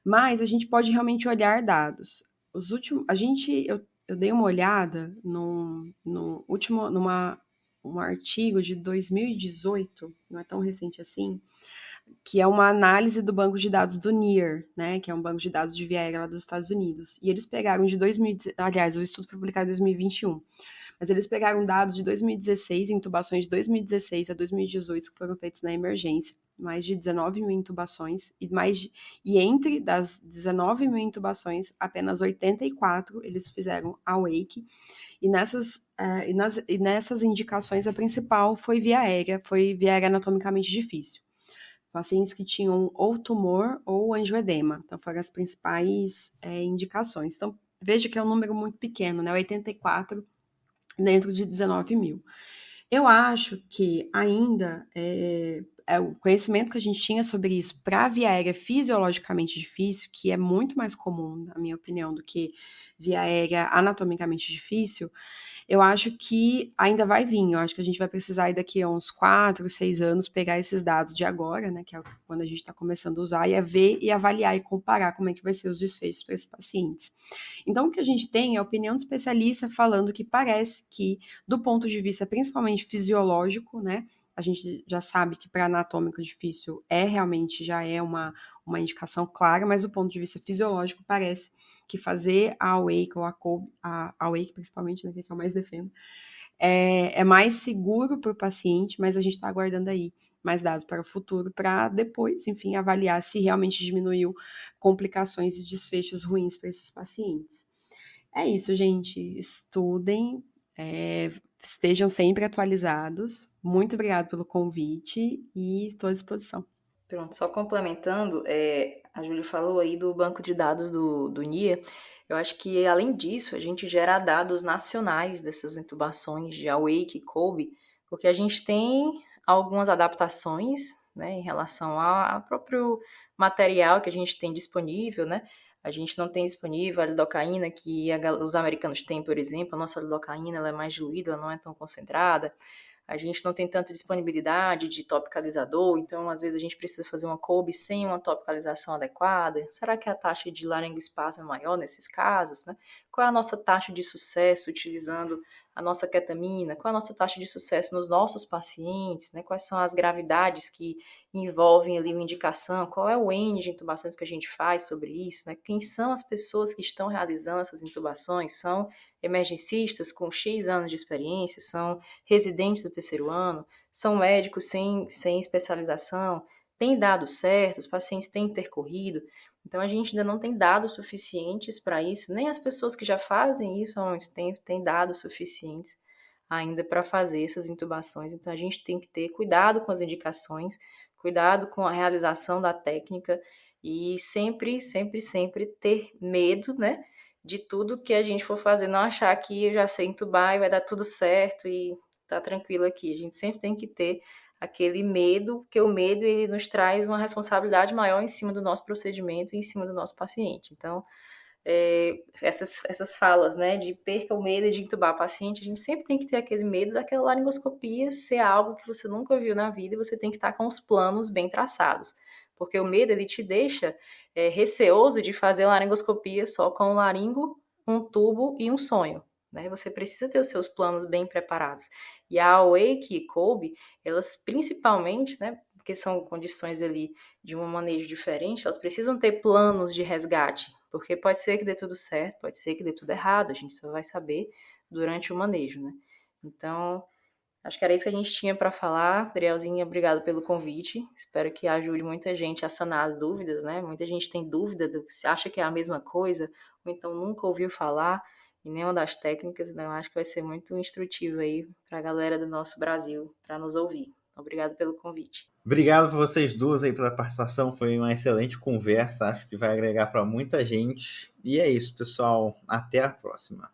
Mas a gente pode realmente olhar dados. Eu dei uma olhada no último, um artigo de 2018, não é tão recente assim, que é uma análise do banco de dados do NIR, né, que é um banco de dados de via aérea lá dos Estados Unidos. E eles pegaram aliás, o estudo foi publicado em 2021, mas eles pegaram dados de 2016, intubações de 2016 a 2018 que foram feitas na emergência, mais de 19 mil intubações, e entre das 19 mil intubações, apenas 84 eles fizeram a wake, e nessas indicações a principal foi via aérea anatomicamente difícil. Pacientes que tinham ou tumor ou angioedema, então foram as principais indicações. Então, veja que é um número muito pequeno, né? 84 dentro de 19 mil. Eu acho que ainda o conhecimento que a gente tinha sobre isso para via aérea fisiologicamente difícil, que é muito mais comum, na minha opinião, do que via aérea anatomicamente difícil, eu acho que ainda vai vir. Eu acho que a gente vai precisar, daqui a uns 4, 6 anos, pegar esses dados de agora, né, que é quando a gente está começando a usar, e a ver e avaliar e comparar como é que vai ser os desfechos para esses pacientes. Então, o que a gente tem é a opinião de especialista falando que parece que, do ponto de vista principalmente fisiológico, né, a gente já sabe que para anatômico difícil realmente já é uma indicação clara, mas do ponto de vista fisiológico parece que fazer a awake ou a awake principalmente, né, que é que eu mais defendo, é mais seguro para o paciente, mas a gente está aguardando aí mais dados para o futuro, para depois, enfim, avaliar se realmente diminuiu complicações e desfechos ruins para esses pacientes. É isso, gente. Estudem, estejam sempre atualizados. Muito obrigada pelo convite e estou à disposição. Pronto, só complementando, a Júlia falou aí do banco de dados do NIA. Eu acho que, além disso, a gente gera dados nacionais dessas intubações de Awake e Kolbe, porque a gente tem algumas adaptações, né, em relação ao próprio material que a gente tem disponível, né? A gente não tem disponível a lidocaína que os americanos têm, por exemplo. A nossa lidocaína ela é mais diluída, ela não é tão concentrada. A gente não tem tanta disponibilidade de topicalizador, então às vezes a gente precisa fazer uma Kolbe sem uma topicalização adequada. Será que a taxa de laringoespasmo é maior nesses casos, né? Qual é a nossa taxa de sucesso utilizando a nossa ketamina? Qual é a nossa taxa de sucesso nos nossos pacientes, né? Quais são as gravidades que envolvem ali uma indicação? Qual é o N de intubações que a gente faz sobre isso, né? Quem são as pessoas que estão realizando essas intubações? São emergencistas com X anos de experiência? São residentes do terceiro ano? São médicos sem especialização? Tem dado certo? Os pacientes têm intercorrido? Então, a gente ainda não tem dados suficientes para isso, nem as pessoas que já fazem isso há muito tempo têm dados suficientes ainda para fazer essas intubações. Então, a gente tem que ter cuidado com as indicações, cuidado com a realização da técnica e sempre, sempre, sempre ter medo, né, de tudo que a gente for fazer, não achar que eu já sei intubar e vai dar tudo certo e tá tranquilo aqui. A gente sempre tem que ter aquele medo, porque o medo ele nos traz uma responsabilidade maior em cima do nosso procedimento e em cima do nosso paciente. Então, essas falas, né, de perca o medo de intubar o paciente, a gente sempre tem que ter aquele medo daquela laringoscopia ser algo que você nunca viu na vida e você tem que estar com os planos bem traçados. Porque o medo, ele te deixa receoso de fazer a laringoscopia só com um laringo, um tubo e um sonho. Né? Você precisa ter os seus planos bem preparados. E a Awake e Kolbe, elas principalmente, né, porque são condições ali de um manejo diferente, elas precisam ter planos de resgate, porque pode ser que dê tudo certo, pode ser que dê tudo errado, a gente só vai saber durante o manejo, né? Então, acho que era isso que a gente tinha para falar. Adrielzinha, obrigado pelo convite. Espero que ajude muita gente a sanar as dúvidas, né? Muita gente tem dúvida do que se acha que é a mesma coisa, ou então nunca ouviu falar. em nenhuma das técnicas, então eu acho que vai ser muito instrutivo aí para a galera do nosso Brasil, para nos ouvir. Obrigado pelo convite. Obrigado por vocês duas aí pela participação, foi uma excelente conversa, acho que vai agregar para muita gente. E é isso, pessoal, até a próxima.